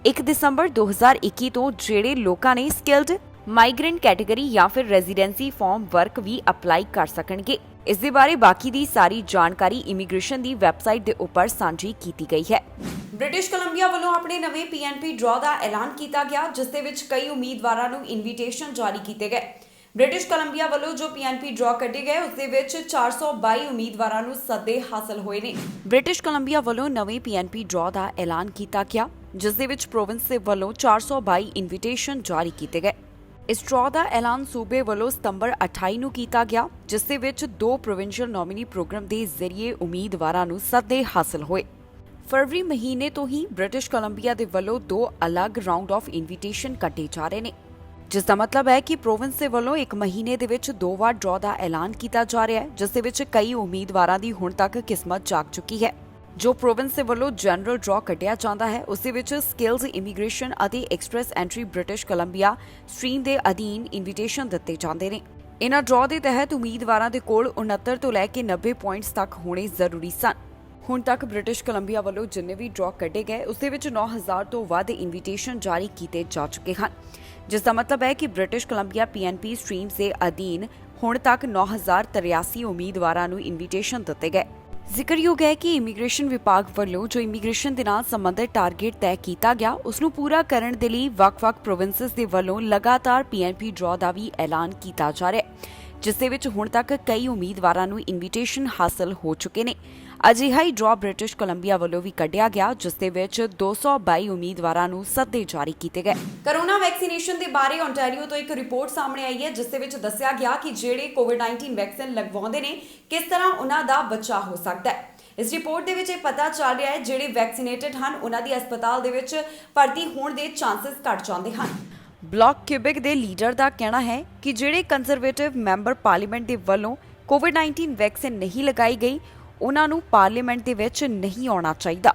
1 ਦਸੰਬਰ 2021 ਤੋਂ ਜਿਹੜੇ ਲੋਕਾਂ ਨੇ ਸਕਿਲਡ ਮਾਈਗ੍ਰੈਂਟ ਕੈਟਾਗਰੀ ਜਾਂ ਫਿਰ ਰੈਜ਼ੀਡੈਂਸੀ ਫਾਰਮ ਵਰਕ ਵੀ ਅਪਲਾਈ ਕਰ ਸਕਣਗੇ। ਇਸ ਦੇ ਬਾਰੇ ਬਾਕੀ ਦੀ ਸਾਰੀ ਜਾਣਕਾਰੀ ਇਮੀਗ੍ਰੇਸ਼ਨ ਦੀ ਵੈਬਸਾਈਟ ਦੇ ਉੱਪਰ ਸਾਂਝੀ ਕੀਤੀ ਗਈ ਹੈ। ਬ੍ਰਿਟਿਸ਼ ਕੋਲੰਬੀਆ ਵੱਲੋਂ ਆਪਣੇ ਨਵੇਂ PNP ਡਰਾਅ ਦਾ ਐਲਾਨ ਕੀਤਾ ਗਿਆ, ਜਿਸ ਦੇ ਵਿੱਚ ਕਈ ਉਮੀਦਵਾਰਾਂ ਨੂੰ ਇਨਵੀਟੇਸ਼ਨ ਜਾਰੀ ਕੀਤੇ ਗਏ। ਬ੍ਰਿਟਿਸ਼ ਕੋਲੰਬੀਆ ਵੱਲੋਂ ਜੋ PNP ਡਰਾਅ ਕੱਢੇ ਗਏ, ਉਸ ਦੇ ਵਿੱਚ 422 ਉਮੀਦਵਾਰਾਂ ਨੂੰ ਸੱਦੇ ਹਾਸਲ ਹੋਏ ਨੇ। ਬ੍ਰਿਟਿਸ਼ ਕੋਲੰਬੀਆ ਵੱਲੋਂ ਨਵੇਂ PNP ਡਰਾਅ ਦਾ ਐਲਾਨ ਕੀਤਾ ਗਿਆ, ਜਿਸ ਦੇ ਵਿੱਚ ਪ੍ਰੋਵਿੰਸ ਦੇ ਵੱਲੋਂ 422 ਇਨਵੀਟੇਸ਼ਨ ਜਾਰੀ ਕੀਤੇ ਗਏ। ਇਸ ਡਰਾਅ ਦਾ ਐਲਾਨ ਸੂਬੇ ਵੱਲੋਂ ਸਤੰਬਰ 28 ਨੂੰ ਕੀਤਾ ਗਿਆ, ਜਿਸ ਦੇ ਵਿੱਚ 2 ਪ੍ਰੋਵਿੰਸ਼ੀਅਲ ਨੋਮੀਨੀ ਪ੍ਰੋਗਰਾਮ ਦੇ ਜ਼ਰੀਏ ਉਮੀਦਵਾਰਾਂ ਨੂੰ ਸੱਦੇ ਹਾਸਲ ਹੋਏ। ਫਰਵਰੀ ਮਹੀਨੇ ਤੋਂ ਹੀ ਬ੍ਰਿਟਿਸ਼ ਕੋਲੰਬੀਆ ਦੇ ਵੱਲੋਂ 2 ਅਲੱਗ ਰਾਉਂਡ ਆਫ ਇਨਵੀਟੇਸ਼ਨ ਕੱਢੇ ਜਾ ਰਹੇ ਨੇ, ਜਿਸ ਦਾ ਮਤਲਬ ਹੈ ਕਿ ਪ੍ਰੋਵਿੰਸ ਦੇ ਵੱਲੋਂ 1 ਮਹੀਨੇ ਦੇ ਵਿੱਚ 2 ਵਾਰ ਡਰਾਅ ਦਾ ਐਲਾਨ ਕੀਤਾ ਜਾ ਰਿਹਾ ਹੈ, ਜਿਸ ਦੇ ਵਿੱਚ ਕਈ ਉਮੀਦਵਾਰਾਂ ਦੀ ਹੁਣ ਤੱਕ ਕਿਸਮਤ ਜਾਗ ਚੁੱਕੀ ਹੈ। ਜੋ ਪ੍ਰੋਵਿੰਸ ਦੇ ਵੱਲੋਂ ਜਨਰਲ ਡਰਾਅ ਕੱਢਿਆ ਜਾਂਦਾ ਹੈ, ਉਸ ਦੇ ਵਿੱਚ ਸਕਿੱਲਜ਼ ਇਮੀਗ੍ਰੇਸ਼ਨ ਅਤੇ express entry British Columbia stream ਦੇ ਅਧੀਨ ਇਨਵੀਟੇਸ਼ਨ ਦਿੱਤੇ ਜਾਂਦੇ ਨੇ। ਇਨ੍ਹਾਂ ਡਰਾਅ ਦੇ ਤਹਿਤ ਉਮੀਦਵਾਰਾਂ ਦੇ ਕੋਲ 69 ਤੋਂ ਲੈ ਕੇ 90 ਪੁਆਇੰਟਸ ਤੱਕ ਹੋਣੇ ਜ਼ਰੂਰੀ ਸਨ। ਹੁਣ ਤੱਕ ਬ੍ਰਿਟਿਸ਼ ਕੋਲੰਬੀਆ ਵੱਲੋਂ ਜਿੰਨੇ ਵੀ ਡਰਾਅ ਕੱਢੇ ਗਏ, ਉਸ ਦੇ ਵਿੱਚ 9,000 ਤੋਂ ਵੱਧ ਇਨਵੀਟੇਸ਼ਨ ਜਾਰੀ ਕੀਤੇ ਜਾ ਚੁੱਕੇ ਹਨ, ਜਿਸ ਦਾ ਮਤਲਬ ਹੈ ਕਿ ਬ੍ਰਿਟਿਸ਼ ਕੋਲੰਬੀਆ PNP ਸਟਰੀਮਸ ਦੇ ਅਧੀਨ ਹੁਣ ਤੱਕ 9,083 ਉਮੀਦਵਾਰਾਂ ਨੂੰ ਇਨਵੀਟੇਸ਼ਨ ਦਿੱਤੇ ਗਏ। ਜ਼ਿਕਰਯੋਗ ਹੈ ਕਿ ਇਮੀਗ੍ਰੇਸ਼ਨ ਵਿਭਾਗ ਵੱਲੋਂ ਜੋ ਇਮੀਗ੍ਰੇਸ਼ਨ ਦੇ ਨਾਲ ਸੰਬੰਧਿਤ ਟਾਰਗੇਟ ਤੈਅ ਕੀਤਾ ਗਿਆ, ਉਸ ਨੂੰ ਪੂਰਾ ਕਰਨ ਦੇ ਲਈ ਵੱਖ-ਵੱਖ ਪ੍ਰੋਵਿੰਸਸ ਦੇ ਵੱਲੋਂ ਲਗਾਤਾਰ PNP ਡਰਾਅ ਦਾ ਵੀ ਐਲਾਨ ਕੀਤਾ ਜਾ ਰਿਹਾ ਹੈ, ਜਿਸ ਦੇ ਵਿੱਚ ਹੁਣ ਤੱਕ ਕਈ ਉਮੀਦਵਾਰਾਂ ਨੂੰ ਇਨਵੀਟੇਸ਼ਨ ਹਾਸਲ ਹੋ ਚੁੱਕੇ ਨੇ। ਅਜਿਹਾ ਹੀ ਡਰਾਅ ਬ੍ਰਿਟਿਸ਼ ਕੋਲੰਬੀਆ ਵੱਲੋਂ ਵੀ ਕੱਢਿਆ ਗਿਆ, ਜਿਸ ਦੇ ਵਿੱਚ 222 ਉਮੀਦਵਾਰਾਂ ਨੂੰ ਸੱਦੇ ਜਾਰੀ ਕੀਤੇ ਗਏ। ਕਰੋਨਾ ਵੈਕਸੀਨੇਸ਼ਨ ਦੇ ਬਾਰੇ ਓਨਟਾਰੀਓ ਤੋਂ ਇੱਕ ਰਿਪੋਰਟ ਸਾਹਮਣੇ ਆਈ ਹੈ, ਜਿਸ ਦੇ ਵਿੱਚ ਦੱਸਿਆ ਗਿਆ ਕਿ ਜਿਹੜੇ ਕੋਵਿਡ-19 ਵੈਕਸੀਨ ਲਗਵਾਉਂਦੇ ਨੇ, ਕਿਸ ਤਰ੍ਹਾਂ ਉਹਨਾਂ ਦਾ ਬਚਾਅ ਹੋ ਸਕਦਾ ਹੈ। ਇਸ ਰਿਪੋਰਟ ਦੇ ਵਿੱਚ ਇਹ ਪਤਾ ਚੱਲ ਰਿਹਾ ਹੈ ਜਿਹੜੇ ਵੈਕਸੀਨੇਟਡ ਹਨ, ਉਹਨਾਂ ਦੀ ਹਸਪਤਾਲ ਦੇ ਵਿੱਚ ਭਰਤੀ ਹੋਣ ਦੇ ਚਾਂਸਸ ਘਟ ਜਾਂਦੇ ਹਨ। ਬਲਾਕ ਕਿਊਬਿਕ ਦੇ ਲੀਡਰ ਦਾ ਕਹਿਣਾ ਹੈ ਕਿ ਜਿਹੜੇ ਕੰਜ਼ਰਵੇਟਿਵ ਮੈਂਬਰ ਪਾਰਲੀਮੈਂਟ ਦੇ ਵੱਲੋਂ ਕੋਵਿਡ-19 ਵੈਕਸੀਨ ਨਹੀਂ ਲਗਾਈ ਗਈ, ਉਹਨਾਂ ਨੂੰ ਪਾਰਲੀਮੈਂਟ ਦੇ ਵਿੱਚ ਨਹੀਂ ਆਉਣਾ ਚਾਹੀਦਾ।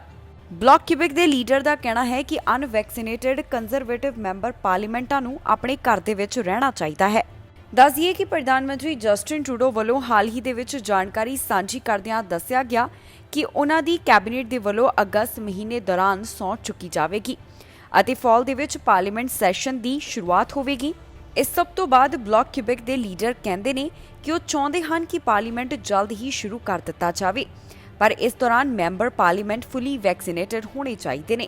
ਬਲਾਕ ਕਿਊਬਿਕ ਦੇ ਲੀਡਰ ਦਾ ਕਹਿਣਾ ਹੈ ਕਿ ਅਨਵੈਕਸੀਨੇਟਡ ਕੰਜ਼ਰਵੇਟਿਵ ਮੈਂਬਰ ਪਾਰਲੀਮੈਂਟਾਂ ਨੂੰ ਆਪਣੇ ਘਰ ਦੇ ਵਿੱਚ ਰਹਿਣਾ ਚਾਹੀਦਾ ਹੈ। ਦੱਸ ਦਈਏ ਕਿ ਪ੍ਰਧਾਨ ਮੰਤਰੀ ਜਸਟਿਨ ਟਰੂਡੋ ਵੱਲੋਂ ਹਾਲ ਹੀ ਦੇ ਵਿੱਚ ਜਾਣਕਾਰੀ ਸਾਂਝੀ ਕਰਦਿਆਂ ਦੱਸਿਆ ਗਿਆ ਕਿ ਉਹਨਾਂ ਦੀ ਕੈਬਨਿਟ ਦੇ ਵੱਲੋਂ ਅਗਸਤ ਮਹੀਨੇ ਦੌਰਾਨ ਸਹੁੰ ਚੁੱਕੀ ਜਾਵੇਗੀ ਅਤੇ ਫਾਲ ਦੇ ਵਿੱਚ ਪਾਰਲੀਮੈਂਟ ਸੈਸ਼ਨ ਦੀ ਸ਼ੁਰੂਆਤ ਹੋਵੇਗੀ। ਇਸ ਸਭ ਤੋਂ ਬਾਅਦ ਬਲਾਕ ਕਿਊਬਿਕ ਦੇ ਲੀਡਰ ਕਹਿੰਦੇ ਨੇ ਕਿ ਉਹ ਚਾਹੁੰਦੇ ਹਨ ਕਿ ਪਾਰਲੀਮੈਂਟ ਜਲਦ ਹੀ ਸ਼ੁਰੂ ਕਰ ਦਿੱਤਾ ਜਾਵੇ, ਪਰ ਇਸ ਦੌਰਾਨ ਮੈਂਬਰ ਪਾਰਲੀਮੈਂਟ ਫੁੱਲੀ ਵੈਕਸੀਨੇਟਡ ਹੋਣੇ ਚਾਹੀਦੇ ਨੇ।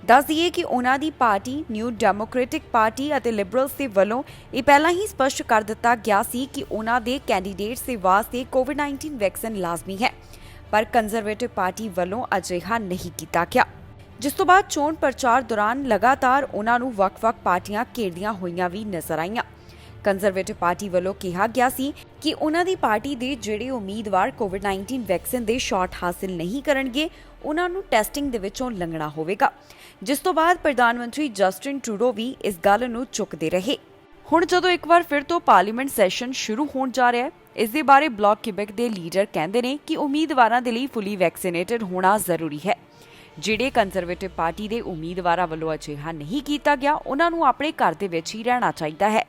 ਦੱਸ ਦਈਏ ਕਿ ਉਹਨਾਂ ਦੀ ਪਾਰਟੀ ਨਿਊ ਡੈਮੋਕ੍ਰੈਟਿਕ ਪਾਰਟੀ ਅਤੇ ਲਿਬਰਲਸ ਦੇ ਵੱਲੋਂ ਇਹ ਪਹਿਲਾਂ ਹੀ ਸਪਸ਼ਟ ਕਰ ਦਿੱਤਾ ਗਿਆ ਸੀ ਕਿ ਉਹਨਾਂ ਦੇ ਕੈਂਡੀਡੇਟਸ ਦੇ ਵਾਸਤੇ ਕੋਵਿਡ-19 ਵੈਕਸੀਨ ਲਾਜ਼ਮੀ ਹੈ, ਪਰ ਕੰਜ਼ਰਵੇਟਿਵ ਪਾਰਟੀ ਵੱਲੋਂ ਅਜਿਹਾ ਨਹੀਂ ਕੀਤਾ ਗਿਆ, ਜਿਸ ਤੋਂ ਬਾਅਦ ਚੋਣ ਪ੍ਰਚਾਰ ਦੌਰਾਨ ਲਗਾਤਾਰ ਉਹਨਾਂ ਨੂੰ ਵੱਖ-ਵੱਖ ਪਾਰਟੀਆਂ ਘੇਰਦੀਆਂ ਹੋਈਆਂ ਵੀ ਨਜ਼ਰ ਆਈਆਂ। ਕੰਜ਼ਰਵੇਟਿਵ ਪਾਰਟੀ ਵੱਲੋਂ ਕਿਹਾ ਗਿਆ ਸੀ ਕਿ ਉਹਨਾਂ ਦੀ ਪਾਰਟੀ ਦੇ ਜਿਹੜੇ ਉਮੀਦਵਾਰ ਕੋਵਿਡ-19 ਵੈਕਸੀਨ ਦੇ ਸ਼ਾਟ ਹਾਸਲ ਨਹੀਂ ਕਰਨਗੇ ਉਹਨਾਂ ਨੂੰ ਟੈਸਟਿੰਗ ਦੇ ਵਿੱਚੋਂ ਲੰਘਣਾ ਹੋਵੇਗਾ, ਜਿਸ ਤੋਂ ਬਾਅਦ ਪ੍ਰਧਾਨ ਮੰਤਰੀ ਜਸਟਿਨ ਟਰੂਡੋ ਵੀ ਇਸ ਗੱਲ ਨੂੰ ਚੁੱਕਦੇ ਰਹੇ। ਹੁਣ ਜਦੋਂ ਇੱਕ ਵਾਰ ਫਿਰ ਤੋਂ ਪਾਰਲੀਮੈਂਟ ਸੈਸ਼ਨ ਸ਼ੁਰੂ ਹੋਣ ਜਾ ਰਿਹਾ ਹੈ, ਇਸ ਦੇ ਬਾਰੇ ਬਲਾਕ ਕਿਬੈਕ ਦੇ ਲੀਡਰ ਕਹਿੰਦੇ ਨੇ ਕਿ ਉਮੀਦਵਾਰਾਂ ਦੇ ਲਈ ਫੁੱਲੀ ਵੈਕਸੀਨੇਟਡ ਹੋਣਾ ਜ਼ਰੂਰੀ ਹੈ। ਜਿਹੜੇ ਕੰਜ਼ਰਵੇਟਿਵ ਪਾਰਟੀ ਦੇ ਉਮੀਦਵਾਰਾਂ ਵੱਲੋਂ ਅਜਿਹਾ ਨਹੀਂ ਕੀਤਾ ਗਿਆ, ਉਹਨਾਂ ਨੂੰ ਆਪਣੇ ਘਰ ਦੇ ਵਿੱਚ ਹੀ ਰਹਿਣਾ ਚਾਹੀਦਾ ਹੈ।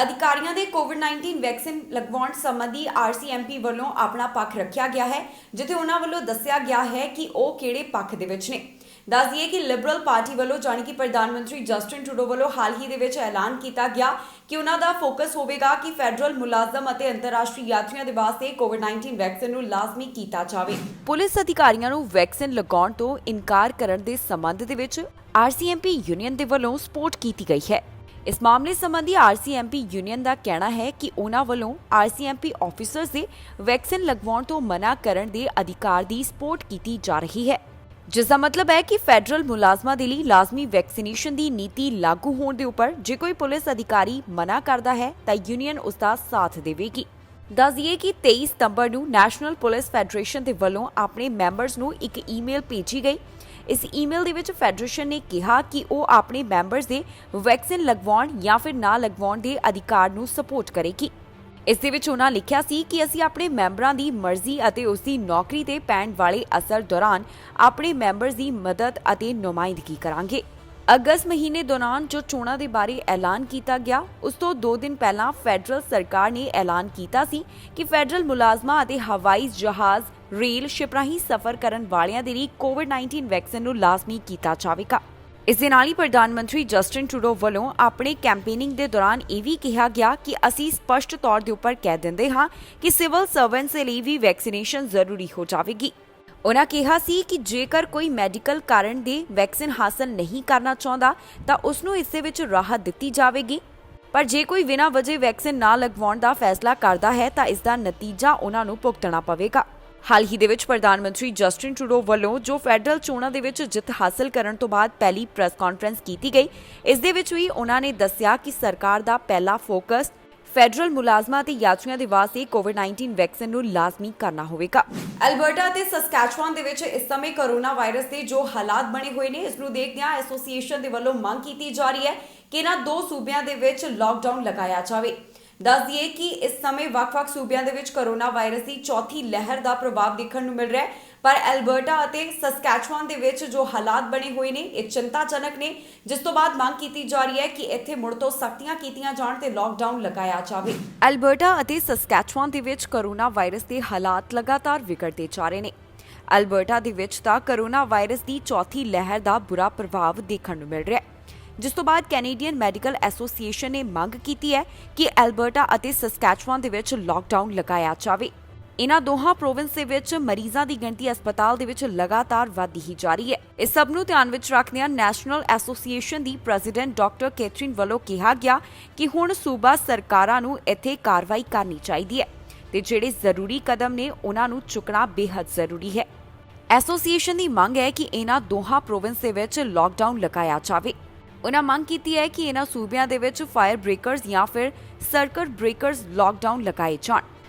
ਅਧਿਕਾਰੀਆਂ ਦੇ ਕੋਵਿਡ-19 ਵੈਕਸੀਨ ਲਗਵਾਉਣ ਸੰਬੰਧੀ ਆਰਸੀਐਮਪੀ ਵੱਲੋਂ ਆਪਣਾ ਪੱਖ ਰੱਖਿਆ ਗਿਆ ਹੈ, ਜਿੱਥੇ ਉਹਨਾਂ ਵੱਲੋਂ ਦੱਸਿਆ ਗਿਆ ਹੈ ਕਿ ਉਹ ਕਿਹੜੇ ਪੱਖ ਦੇ ਵਿੱਚ ਨੇ। ਦੱਸ ਦਈਏ ਕਿ ਲਿਬਰਲ ਪਾਰਟੀ ਵੱਲੋਂ ਜਾਣੀ ਕਿ ਪ੍ਰਧਾਨ ਮੰਤਰੀ ਜਸਟਿਨ ਟਰੂਡੋ ਵੱਲੋਂ ਹਾਲ ਹੀ ਦੇ ਵਿੱਚ ਐਲਾਨ ਕੀਤਾ ਗਿਆ ਕਿ ਉਹਨਾਂ ਦਾ ਫੋਕਸ ਹੋਵੇਗਾ ਕਿ ਫੈਡਰਲ ਮੁਲਾਜ਼ਮ ਅਤੇ ਅੰਤਰਰਾਸ਼ਟਰੀ ਯਾਤਰੀਆਂ ਦੇ ਵਾਸਤੇ ਕੋਵਿਡ-19 ਵੈਕਸੀਨ ਨੂੰ ਲਾਜ਼ਮੀ ਕੀਤਾ ਜਾਵੇ। ਪੁਲਿਸ ਅਧਿਕਾਰੀਆਂ ਨੂੰ ਵੈਕਸੀਨ ਲਗਾਉਣ ਤੋਂ ਇਨਕਾਰ ਕਰਨ ਦੇ ਸੰਬੰਧ ਦੇ ਵਿੱਚ ਆਰਸੀਐਮਪੀ ਯੂਨੀਅਨ ਦੇ ਵੱਲੋਂ ਸਪੋਰਟ ਕੀਤੀ ਗਈ ਹੈ। ਇਸ ਮਾਮਲੇ ਸੰਬੰਧੀ ਆਰਸੀਐਮਪੀ ਯੂਨੀਅਨ ਦਾ ਕਹਿਣਾ ਹੈ ਕਿ ਉਹਨਾਂ ਵੱਲੋਂ ਆਰਸੀਐਮਪੀ ਆਫੀਸਰਸ ਦੇ ਵੈਕਸੀਨ ਲਗਵਾਉਣ ਤੋਂ ਮਨਾ ਕਰਨ ਦੇ ਅਧਿਕਾਰ ਦੀ ਸਪੋਰਟ ਕੀਤੀ ਜਾ ਰਹੀ ਹੈ, ਜਿਸ ਦਾ ਮਤਲਬ ਹੈ ਕਿ ਫੈਡਰਲ ਮੁਲਾਜ਼ਮਾਂ ਦੇ ਲਈ ਲਾਜ਼ਮੀ ਵੈਕਸੀਨੇਸ਼ਨ ਦੀ ਨੀਤੀ ਲਾਗੂ ਹੋਣ ਦੇ ਉੱਪਰ ਜੇ ਕੋਈ ਪੁਲਿਸ ਅਧਿਕਾਰੀ ਮਨਾ ਕਰਦਾ ਹੈ ਤਾਂ ਯੂਨੀਅਨ ਉਸ ਦਾ ਸਾਥ ਦੇਵੇਗੀ। ਦੱਸ ਦਈਏ ਕਿ 23 ਸਤੰਬਰ ਨੂੰ ਨੈਸ਼ਨਲ ਪੁਲਿਸ ਫੈਡਰੇਸ਼ਨ ਦੇ ਵੱਲੋਂ ਆਪਣੇ ਮੈਂਬਰਸ ਨੂੰ ਇੱਕ ਈਮੇਲ ਭੇਜੀ ਗਈ। ਇਸ ਈਮੇਲ ਦੇ ਵਿੱਚ ਫੈਡਰੇਸ਼ਨ ਨੇ ਕਿਹਾ ਕਿ ਉਹ ਆਪਣੇ ਮੈਂਬਰਸ ਦੇ ਵੈਕਸੀਨ ਲਗਵਾਉਣ ਜਾਂ ਫਿਰ ਨਾ ਲਗਵਾਉਣ ਦੇ ਅਧਿਕਾਰ ਨੂੰ ਸਪੋਰਟ ਕਰੇਗੀ। ਇਸ ਦੇ ਵਿੱਚ ਉਹਨਾਂ ਲਿਖਿਆ ਸੀ ਕਿ ਅਸੀਂ ਆਪਣੇ ਮੈਂਬਰਾਂ ਦੀ ਮਰਜ਼ੀ ਅਤੇ ਉਸ ਦੀ ਨੌਕਰੀ ਤੇ ਪੈਣ ਵਾਲੇ ਅਸਰ ਦੌਰਾਨ ਆਪਣੇ ਮੈਂਬਰਸ ਦੀ ਮਦਦ ਅਤੇ ਨੁਮਾਇੰਦਗੀ ਕਰਾਂਗੇ। ਅਗਸਤ ਮਹੀਨੇ ਦੌਰਾਨ ਜੋ ਚੋਣਾਂ ਦੇ ਬਾਰੇ ਐਲਾਨ ਕੀਤਾ ਗਿਆ, ਉਸ ਤੋਂ 2 ਦਿਨ ਪਹਿਲਾਂ ਫੈਡਰਲ ਸਰਕਾਰ ਨੇ ਐਲਾਨ ਕੀਤਾ ਸੀ ਕਿ ਫੈਡਰਲ ਮੁਲਾਜ਼ਮਾਂ ਅਤੇ ਹਵਾਈ ਜਹਾਜ਼, ਰੇਲ, ਸ਼ਿਪ ਰਾਹੀਂ ਸਫ਼ਰ ਕਰਨ ਵਾਲਿਆਂ ਦੇ ਲਈ ਕੋਵਿਡ-19 ਵੈਕਸੀਨ ਨੂੰ ਲਾਜ਼ਮੀ ਕੀਤਾ ਜਾਵੇਗਾ। ਇਸ ਦੇ ਨਾਲ ਹੀ ਪ੍ਰਧਾਨ ਮੰਤਰੀ ਜਸਟਿਨ ਟਰੂਡੋ ਵੱਲੋਂ ਆਪਣੇ ਕੈਂਪੇਨਿੰਗ ਦੇ ਦੌਰਾਨ ਇਹ ਵੀ ਕਿਹਾ ਗਿਆ ਕਿ ਅਸੀਂ ਸਪਸ਼ਟ ਤੌਰ ਦੇ ਉੱਪਰ ਕਹਿ ਦਿੰਦੇ ਹਾਂ ਕਿ ਸਿਵਲ ਸਰਵੈਂਟਸ ਦੇ ਲਈ ਵੀ ਵੈਕਸੀਨੇਸ਼ਨ ਜ਼ਰੂਰੀ ਹੋ ਜਾਵੇਗੀ। ਉਹਨਾਂ ਕਿਹਾ ਸੀ ਕਿ ਜੇਕਰ ਕੋਈ ਮੈਡੀਕਲ ਕਾਰਨ ਦੇ ਵੈਕਸੀਨ ਹਾਸਲ ਨਹੀਂ ਕਰਨਾ ਚਾਹੁੰਦਾ ਤਾਂ ਉਸ ਨੂੰ ਇਸ ਦੇ ਵਿੱਚ ਰਾਹਤ ਦਿੱਤੀ ਜਾਵੇਗੀ, ਪਰ ਜੇ ਕੋਈ ਬਿਨਾਂ ਵਜ੍ਹਾ ਵੈਕਸੀਨ ਨਾ ਲਗਵਾਉਣ ਦਾ ਫੈਸਲਾ ਕਰਦਾ ਹੈ ਤਾਂ ਇਸ ਦਾ ਨਤੀਜਾ ਉਹਨਾਂ ਨੂੰ ਭੁਗਤਣਾ ਪਵੇਗਾ। ਹਾਲ ਹੀ ਦੇ ਵਿੱਚ ਪ੍ਰਧਾਨ ਮੰਤਰੀ ਜਸਟਿਨ ਟਰੂਡੋ ਵੱਲੋਂ ਜੋ ਫੈਡਰਲ ਚੋਣਾਂ ਦੇ ਵਿੱਚ ਜਿੱਤ ਹਾਸਲ ਕਰਨ ਤੋਂ ਬਾਅਦ ਪਹਿਲੀ ਪ੍ਰੈਸ ਕਾਨਫਰੰਸ ਕੀਤੀ ਗਈ, ਇਸ ਦੇ ਵਿੱਚ ਵੀ ਉਹਨਾਂ ਨੇ ਦੱਸਿਆ ਕਿ ਸਰਕਾਰ ਦਾ ਪਹਿਲਾ ਫੋਕਸ ਫੈਡਰਲ ਮੁਲਾਜ਼ਮਾਂ ਅਤੇ ਯਾਤਰੀਆਂ ਦੇ ਵਾਸਤੇ ਕੋਵਿਡ-19 ਵੈਕਸੀਨ ਨੂੰ ਲਾਜ਼ਮੀ ਕਰਨਾ ਹੋਵੇਗਾ। ਐਲਬਰਟਾ ਅਤੇ ਸਸਕੈਚੁਆਨ ਦੇ ਵਿੱਚ ਇਸ ਸਮੇਂ ਕੋਰੋਨਾ ਵਾਇਰਸ ਦੇ ਜੋ ਹਾਲਾਤ ਬਣੇ ਹੋਏ ਨੇ, ਇਸ ਨੂੰ ਦੇਖਦਿਆਂ ਐਸੋਸੀਏਸ਼ਨ ਦੇ ਵੱਲੋਂ ਮੰਗ ਕੀਤੀ ਜਾ ਰਹੀ ਹੈ ਕਿ ਇਹਨਾਂ 2 ਸੂਬਿਆਂ ਦੇ ਵਿੱਚ ਲਾਕਡਾਊਨ ਲਗਾਇਆ ਜਾਵੇ। ਦੱਸ ਦਈਏ ਕਿ ਇਸ ਸਮੇਂ ਵੱਖ-ਵੱਖ ਸੂਬਿਆਂ ਦੇ ਵਿੱਚ ਕੋਰੋਨਾ ਵਾਇਰਸ ਦੀ ਚੌਥੀ ਲਹਿਰ ਦਾ ਪ੍ਰਭਾਵ ਦੇਖਣ ਨੂੰ ਮਿਲ ਰਿਹਾ ਹੈ, ਪਰ ਐਲਬਰਟਾ ਅਤੇ ਸਸਕੈਚੁਆਨ ਦੇ ਵਿੱਚ ਜੋ ਹਾਲਾਤ ਬਣੇ ਹੋਏ ਨੇ ਇਹ ਚਿੰਤਾਜਨਕ ਨੇ, ਜਿਸ ਤੋਂ ਬਾਅਦ ਮੰਗ ਕੀਤੀ ਜਾ ਰਹੀ ਹੈ ਕਿ ਇੱਥੇ ਮੁੜ ਤੋਂ ਸਖਤੀਆਂ ਕੀਤੀਆਂ ਜਾਣ ਤੇ ਲਾਕਡਾਊਨ ਲਗਾਇਆ ਜਾਵੇ। ਐਲਬਰਟਾ ਅਤੇ ਸਸਕੈਚੁਆਨ ਦੇ ਵਿੱਚ ਕੋਰੋਨਾ ਵਾਇਰਸ ਦੇ ਹਾਲਾਤ ਲਗਾਤਾਰ ਵਿਗੜਦੇ ਜਾ ਰਹੇ ਨੇ। ਐਲਬਰਟਾ ਦੇ ਵਿੱਚ ਤਾਂ ਕੋਰੋਨਾ ਵਾਇਰਸ ਦੀ ਚੌਥੀ ਲਹਿਰ ਦਾ ਬੁਰਾ ਪ੍ਰਭਾਵ ਦੇਖਣ ਨੂੰ ਮਿਲ ਰਿਹਾ ਹੈ, ਜਿਸ ਤੋਂ ਬਾਅਦ ਕੈਨੇਡੀਅਨ ਮੈਡੀਕਲ ਐਸੋਸੀਏਸ਼ਨ ਨੇ ਮੰਗ ਕੀਤੀ ਹੈ ਕਿ ਐਲਬਰਟਾ ਅਤੇ ਸਸਕੈਚੁਆਨ ਦੇ ਵਿੱਚ ਲਾਕਡਾਊਨ ਲਗਾਇਆ ਜਾਵੇ। ਇਹਨਾਂ ਦੋਹਾਂ ਪ੍ਰੋਵਿੰਸ ਦੇ ਵਿੱਚ ਮਰੀਜ਼ਾਂ ਦੀ ਗਿਣਤੀ ਹਸਪਤਾਲ ਦੇ ਵਿੱਚ ਲਗਾਤਾਰ ਵਧਦੀ ਹੀ ਜਾ ਰਹੀ ਹੈ। ਇਸ ਸਭ ਨੂੰ ਧਿਆਨ ਵਿੱਚ ਰੱਖਦਿਆਂ ਨੈਸ਼ਨਲ ਐਸੋਸੀਏਸ਼ਨ ਦੀ ਪ੍ਰੈਜ਼ੀਡੈਂਟ ਡਾਕਟਰ ਕੈਥਰੀਨ ਵੱਲੋਂ ਕਿਹਾ ਗਿਆ ਕਿ ਹੁਣ ਸੂਬਾ ਸਰਕਾਰਾਂ ਨੂੰ ਇੱਥੇ ਕਾਰਵਾਈ ਕਰਨੀ ਚਾਹੀਦੀ ਹੈ ਤੇ ਜਿਹੜੇ ਜ਼ਰੂਰੀ ਕਦਮ ਨੇ ਉਹਨਾਂ ਨੂੰ ਚੁੱਕਣਾ ਬੇहद ਜ਼ਰੂਰੀ ਹੈ। ਐਸੋਸੀਏਸ਼ਨ ਦੀ ਮੰਗ ਹੈ ਕਿ ਇਹਨਾਂ ਦੋਹਾਂ ਪ੍ਰੋਵਿੰਸ ਦੇ ਵਿੱਚ ਲਾਕਡਾਊਨ ਲਗਾਇਆ ਜਾਵੇ। ਉਹਨਾਂ ਮੰਗ ਕੀਤੀ ਹੈ ਕਿ ਇਹਨਾਂ ਸੂਬਿਆਂ ਦੇ ਵਿੱਚ ਫਾਇਰ ਬ੍ਰੇਕਰਸ ਜਾਂ ਫਿਰ ਸਰਕਟ ਬ੍ਰੇਕਰਸ ਲਾਕਡਾਊਨ ਲਗਾਏ ਜਾਣ,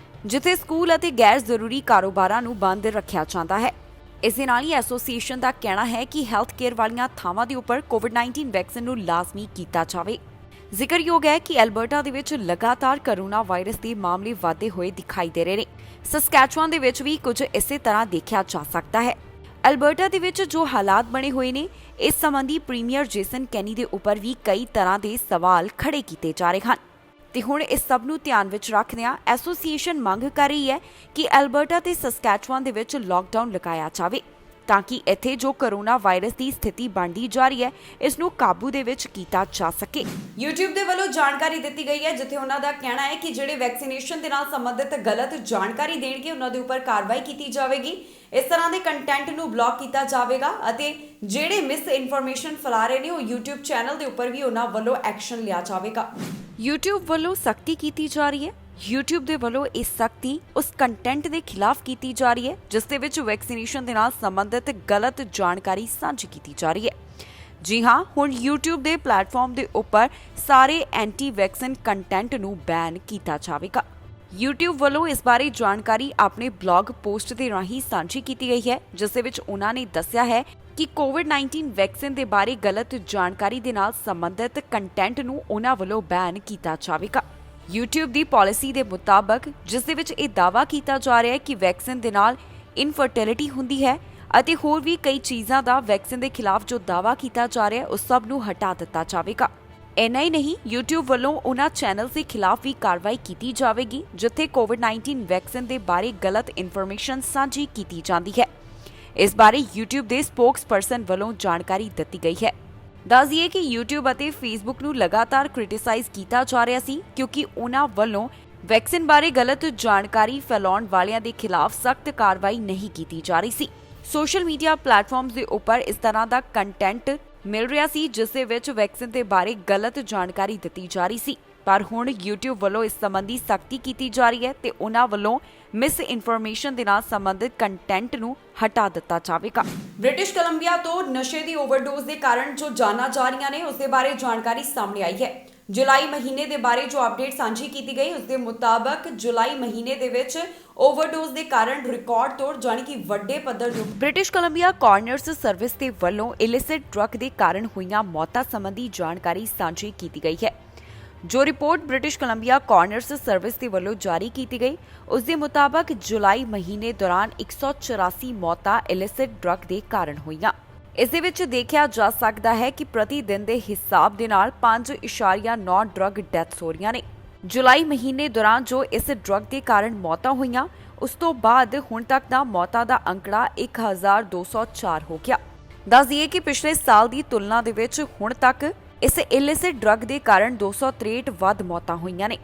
ਜਿੱਥੇ ਸਕੂਲ ਅਤੇ ਗੈਰ ਜ਼ਰੂਰੀ ਕਾਰੋਬਾਰਾਂ ਨੂੰ ਬੰਦ ਰੱਖਿਆ ਜਾਂਦਾ ਹੈ। ਇਸ ਦੇ ਨਾਲ ਹੀ ਐਸੋਸੀਏਸ਼ਨ ਦਾ ਕਹਿਣਾ ਹੈ ਕਿ ਹੈਲਥ ਕੇਅਰ ਵਾਲੀਆਂ ਥਾਵਾਂ ਦੇ ਉੱਪਰ ਕੋਵਿਡ-19 ਵੈਕਸੀਨ ਨੂੰ ਲਾਜ਼ਮੀ ਕੀਤਾ ਜਾਵੇ। ਜ਼ਿਕਰਯੋਗ ਹੈ ਕਿ ਐਲਬਰਟਾ ਦੇ ਵਿੱਚ ਲਗਾਤਾਰ ਕੋਰੋਨਾ ਵਾਇਰਸ ਦੇ ਮਾਮਲੇ ਵਧਦੇ ਹੋਏ ਦਿਖਾਈ ਦੇ ਰਹੇ ਨੇ। ਸਸਕੈਚੁਆਨ ਦੇ ਵਿੱਚ ਵੀ ਕੁਝ ਇਸੇ ਤਰ੍ਹਾਂ ਦੇਖਿਆ ਜਾ ਸਕਦਾ ਹੈ। ਐਲਬਰਟਾ ਦੇ ਵਿੱਚ ਜੋ ਹਾਲਾਤ ਬਣੇ ਹੋਏ ਨੇ, ਇਸ ਸੰਬੰਧੀ ਪ੍ਰੀਮੀਅਰ ਜੇਸਨ ਕੈਨੀ ਦੇ ਉੱਪਰ ਵੀ ਕਈ ਤਰ੍ਹਾਂ ਦੇ ਸਵਾਲ ਖੜੇ ਕੀਤੇ ਜਾ ਰਹੇ ਹਨ ਤੇ ਹੁਣ ਇਸ ਸਭ ਨੂੰ ਧਿਆਨ ਵਿੱਚ ਰੱਖਦਿਆਂ ਐਸੋਸੀਏਸ਼ਨ ਮੰਗ ਕਰ ਰਹੀ ਹੈ ਕਿ ਐਲਬਰਟਾ ਤੇ ਸਸਕੈਚੁਆਨ ਦੇ ਵਿੱਚ ਲਾਕਡਾਊਨ ਲਗਾਇਆ ਜਾਵੇ ਤਾਂ ਕਿ ਇੱਥੇ ਜੋ ਕੋਰੋਨਾ ਵਾਇਰਸ ਦੀ ਸਥਿਤੀ ਬਣਦੀ ਜਾ ਰਹੀ ਹੈ ਇਸ ਨੂੰ ਕਾਬੂ ਦੇ ਵਿੱਚ ਕੀਤਾ ਜਾ ਸਕੇ। YouTube ਦੇ ਵੱਲੋਂ ਜਾਣਕਾਰੀ ਦਿੱਤੀ ਗਈ ਹੈ, ਜਿੱਥੇ ਉਹਨਾਂ ਦਾ ਕਹਿਣਾ ਹੈ ਕਿ ਜਿਹੜੇ ਵੈਕਸੀਨੇਸ਼ਨ ਦੇ ਨਾਲ ਸੰਬੰਧਿਤ ਗਲਤ ਜਾਣਕਾਰੀ ਦੇਣਗੇ ਉਹਨਾਂ ਦੇ ਉੱਪਰ ਕਾਰਵਾਈ ਕੀਤੀ ਜਾਵੇਗੀ। ਇਸ ਤਰ੍ਹਾਂ ਦੇ ਕੰਟੈਂਟ ਨੂੰ ਬਲੌਕ ਕੀਤਾ ਜਾਵੇਗਾ ਅਤੇ ਜਿਹੜੇ ਮਿਸ ਇਨਫੋਰਮੇਸ਼ਨ ਫੈਲਾ ਰਹੇ ਨੇ ਉਹ YouTube ਚੈਨਲ ਦੇ ਉੱਪਰ ਵੀ ਉਹਨਾਂ ਵੱਲੋਂ ਐਕਸ਼ਨ ਲਿਆ ਜਾਵੇਗਾ। YouTube ਵੱਲੋਂ ਸਖਤੀ ਕੀਤੀ ਜਾ ਰਹੀ ਹੈ। YouTube ਦੇ ਵੱਲੋਂ ਇਹ ਸਖਤੀ ਉਸ ਕੰਟੈਂਟ ਦੇ ਖਿਲਾਫ ਕੀਤੀ ਜਾ ਰਹੀ ਹੈ ਜਿਸ ਦੇ ਵਿੱਚ ਵੈਕਸੀਨੇਸ਼ਨ ਦੇ ਨਾਲ ਸੰਬੰਧਿਤ ਗਲਤ ਜਾਣਕਾਰੀ ਸਾਂਝੀ ਕੀਤੀ ਜਾ ਰਹੀ ਹੈ। ਜੀ ਹਾਂ, ਹੁਣ YouTube ਦੇ ਪਲੇਟਫਾਰਮ ਦੇ ਉੱਪਰ ਸਾਰੇ ਐਂਟੀ ਵੈਕਸੀਨ ਕੰਟੈਂਟ ਨੂੰ ਬੈਨ ਕੀਤਾ ਜਾਵੇਗਾ। YouTube ਵੱਲੋਂ ਇਸ ਬਾਰੇ ਜਾਣਕਾਰੀ ਆਪਣੇ ਬਲੌਗ ਪੋਸਟ ਦੇ ਰਾਹੀਂ ਸਾਂਝੀ ਕੀਤੀ ਗਈ ਹੈ, ਜਿਸ ਦੇ ਵਿੱਚ ਉਹਨਾਂ ਨੇ ਦੱਸਿਆ ਹੈ ਕਿ ਕੋਵਿਡ-19 ਵੈਕਸੀਨ ਦੇ ਬਾਰੇ ਗਲਤ ਜਾਣਕਾਰੀ ਦੇ ਨਾਲ ਸੰਬੰਧਿਤ ਕੰਟੈਂਟ ਨੂੰ ਉਹਨਾਂ ਵੱਲੋਂ ਬੈਨ ਕੀਤਾ ਜਾਵੇਗਾ। YouTube ਦੀ ਪਾਲਿਸੀ ਦੇ ਮੁਤਾਬਕ, ਜਿਸ ਦੇ ਵਿੱਚ ਇਹ ਦਾਅਵਾ ਕੀਤਾ ਜਾ ਰਿਹਾ ਹੈ ਕਿ ਵੈਕਸੀਨ ਦੇ ਨਾਲ ਇਨਫਰਟੀਲਿਟੀ ਹੁੰਦੀ ਹੈ ਅਤੇ ਹੋਰ ਵੀ ਕਈ ਚੀਜ਼ਾਂ ਦਾ ਵੈਕਸੀਨ ਦੇ ਖਿਲਾਫ ਜੋ ਦਾਅਵਾ ਕੀਤਾ ਜਾ ਰਿਹਾ ਹੈ ਉਸ ਸਭ ਨੂੰ ਹਟਾ ਦਿੱਤਾ ਜਾਵੇਗਾ। ਇੰਨਾ ਹੀ ਨਹੀਂ, YouTube ਵੱਲੋਂ ਉਹਨਾਂ ਚੈਨਲਸ ਦੇ ਖਿਲਾਫ ਵੀ ਕਾਰਵਾਈ ਕੀਤੀ ਜਾਵੇਗੀ ਜਿੱਥੇ ਕੋਵਿਡ-19 ਵੈਕਸੀਨ ਦੇ ਬਾਰੇ ਗਲਤ ਇਨਫੋਰਮੇਸ਼ਨ ਸਾਂਝੀ ਕੀਤੀ ਜਾਂਦੀ ਹੈ। ਇਸ ਬਾਰੇ YouTube ਦੇ ਸਪੋਕਸਪਰਸਨ ਵੱਲੋਂ ਜਾਣਕਾਰੀ ਦਿੱਤੀ ਗਈ ਹੈ। ਦੱਸ ਦਈਏ ਕਿ YouTube ਅਤੇ Facebook ਨੂੰ ਲਗਾਤਾਰ ਕ੍ਰਿਟਿਸਾਈਜ਼ ਕੀਤਾ ਜਾ ਰਿਹਾ ਸੀ ਕਿਉਂਕਿ ਉਹਨਾਂ ਵੱਲੋਂ ਵੈਕਸੀਨ ਬਾਰੇ ਗਲਤ ਜਾਣਕਾਰੀ ਫੈਲਾਉਣ ਵਾਲਿਆਂ ਦੇ ਖਿਲਾਫ ਸਖਤ ਕਾਰਵਾਈ ਨਹੀਂ ਕੀਤੀ ਜਾ ਰਹੀ ਸੀ। ਸੋਸ਼ਲ ਮੀਡੀਆ ਪਲੇਟਫਾਰਮਸ ਦੇ ਉੱਪਰ ਇਸ ਤਰ੍ਹਾਂ ਦਾ ਕੰਟੈਂਟ ਮਿਲ ਰਿਹਾ ਸੀ ਜਿਸ ਦੇ ਵਿੱਚ ਵੈਕਸੀਨ ਦੇ ਬਾਰੇ ਗਲਤ ਜਾਣਕਾਰੀ ਦਿੱਤੀ ਜਾ ਰਹੀ ਸੀ, ਪਰ ਹੁਣ YouTube ਵੱਲੋਂ ਇਸ ਸੰਬੰਧੀ ਸਖਤੀ ਕੀਤੀ ਜਾ ਰਹੀ ਹੈ ਤੇ ਉਹਨਾਂ ਵੱਲੋਂ ਮਿਸ ਇਨਫੋਰਮੇਸ਼ਨ ਦੇ ਨਾਲ ਸੰਬੰਧਿਤ ਕੰਟੈਂਟ ਨੂੰ ਹਟਾ ਦਿੱਤਾ ਜਾਵੇਗਾ। ਬ੍ਰਿਟਿਸ਼ ਕੋਲੰਬੀਆ ਤੋਂ ਨਸ਼ੇ ਦੀ ਓਵਰਡੋਜ਼ ਦੇ ਕਾਰਨ ਜੋ ਜਾਨਾਂ ਜਾ ਰਹੀਆਂ ਨੇ ਉਸ ਦੇ ਬਾਰੇ ਜਾਣਕਾਰੀ ਸਾਹਮਣੇ ਆਈ ਹੈ। ਜੁਲਾਈ ਮਹੀਨੇ ਦੇ ਬਾਰੇ ਜੋ ਅਪਡੇਟ ਸਾਂਝੀ ਕੀਤੀ ਗਈ ਉਸ ਦੇ ਮੁਤਾਬਕ ਜੁਲਾਈ ਮਹੀਨੇ ਦੇ ਵਿੱਚ ਓਵਰਡੋਜ਼ ਦੇ ਕਾਰਨ ਰਿਕਾਰਡ ਤੋੜ ਜਾਣੀ ਕਿ ਵੱਡੇ ਪੱਧਰ ਦੇ ਬ੍ਰਿਟਿਸ਼ ਕੋਲੰਬੀਆ ਕਾਰਨਰਸ ਸਰਵਿਸ ਦੇ ਵੱਲੋਂ ਇਲਿਸਿਟ ਡਰੱਗ ਦੇ ਕਾਰਨ ਹੋਈਆਂ ਮੌਤਾਂ ਸੰਬੰਧੀ ਜਾਣਕਾਰੀ ਸਾਂਝੀ ਕੀਤੀ ਗਈ ਹੈ। ਜੋ report British Columbia coroners service ਦੇ ਵੱਲੋਂ ਜਾਰੀ ਕੀਤੀ ਗਈ ਉਸ ਦੇ ਮੁਤਾਬਕ ਜੁਲਾਈ ਮਹੀਨੇ ਦੌਰਾਨ 184 ਮੌਤਾਂ ਇਲਿਸਿਟ ਡਰੱਗ ਦੇ ਕਾਰਨ ਹੋਈਆਂ। ਇਸ ਦੇ ਵਿੱਚ ਦੇਖਿਆ ਜਾ ਸਕਦਾ ਹੈ ਕਿ ਪ੍ਰਤੀ ਦਿਨ ਦੇ ਹਿਸਾਬ ਦੇ ਨਾਲ 5.9 ਡਰੱਗ ਡੈਥਸ ਹੋ ਰਹੀਆਂ ਨੇ। ਜੁਲਾਈ ਮਹੀਨੇ ਦੌਰਾਨ ਜੋ ਇਸ ਡਰੱਗ ਦੇ ਕਾਰਨ ਮੌਤਾਂ ਹੋਈਆਂ ਉਸ ਤੋਂ ਬਾਅਦ ਹੁਣ ਤੱਕ ਦਾ ਮੌਤਾਂ ਦਾ ਅੰਕੜਾ 1204 ਹੋ ਗਿਆ। ਦੱਸ ਦਈਏ ਕਿ ਪਿਛਲੇ ਸਾਲ ਦੀ ਤੁਲਨਾ ਦੇ ਵਿੱਚ ਹੁਣ ਤੱਕ ਇਸ ਇਲਿਸਿਟ ਡਰੱਗ ਦੇ ਕਾਰਨ 263 ਵੱਧ ਮੌਤਾਂ ਹੋਈਆਂ ਨੇ।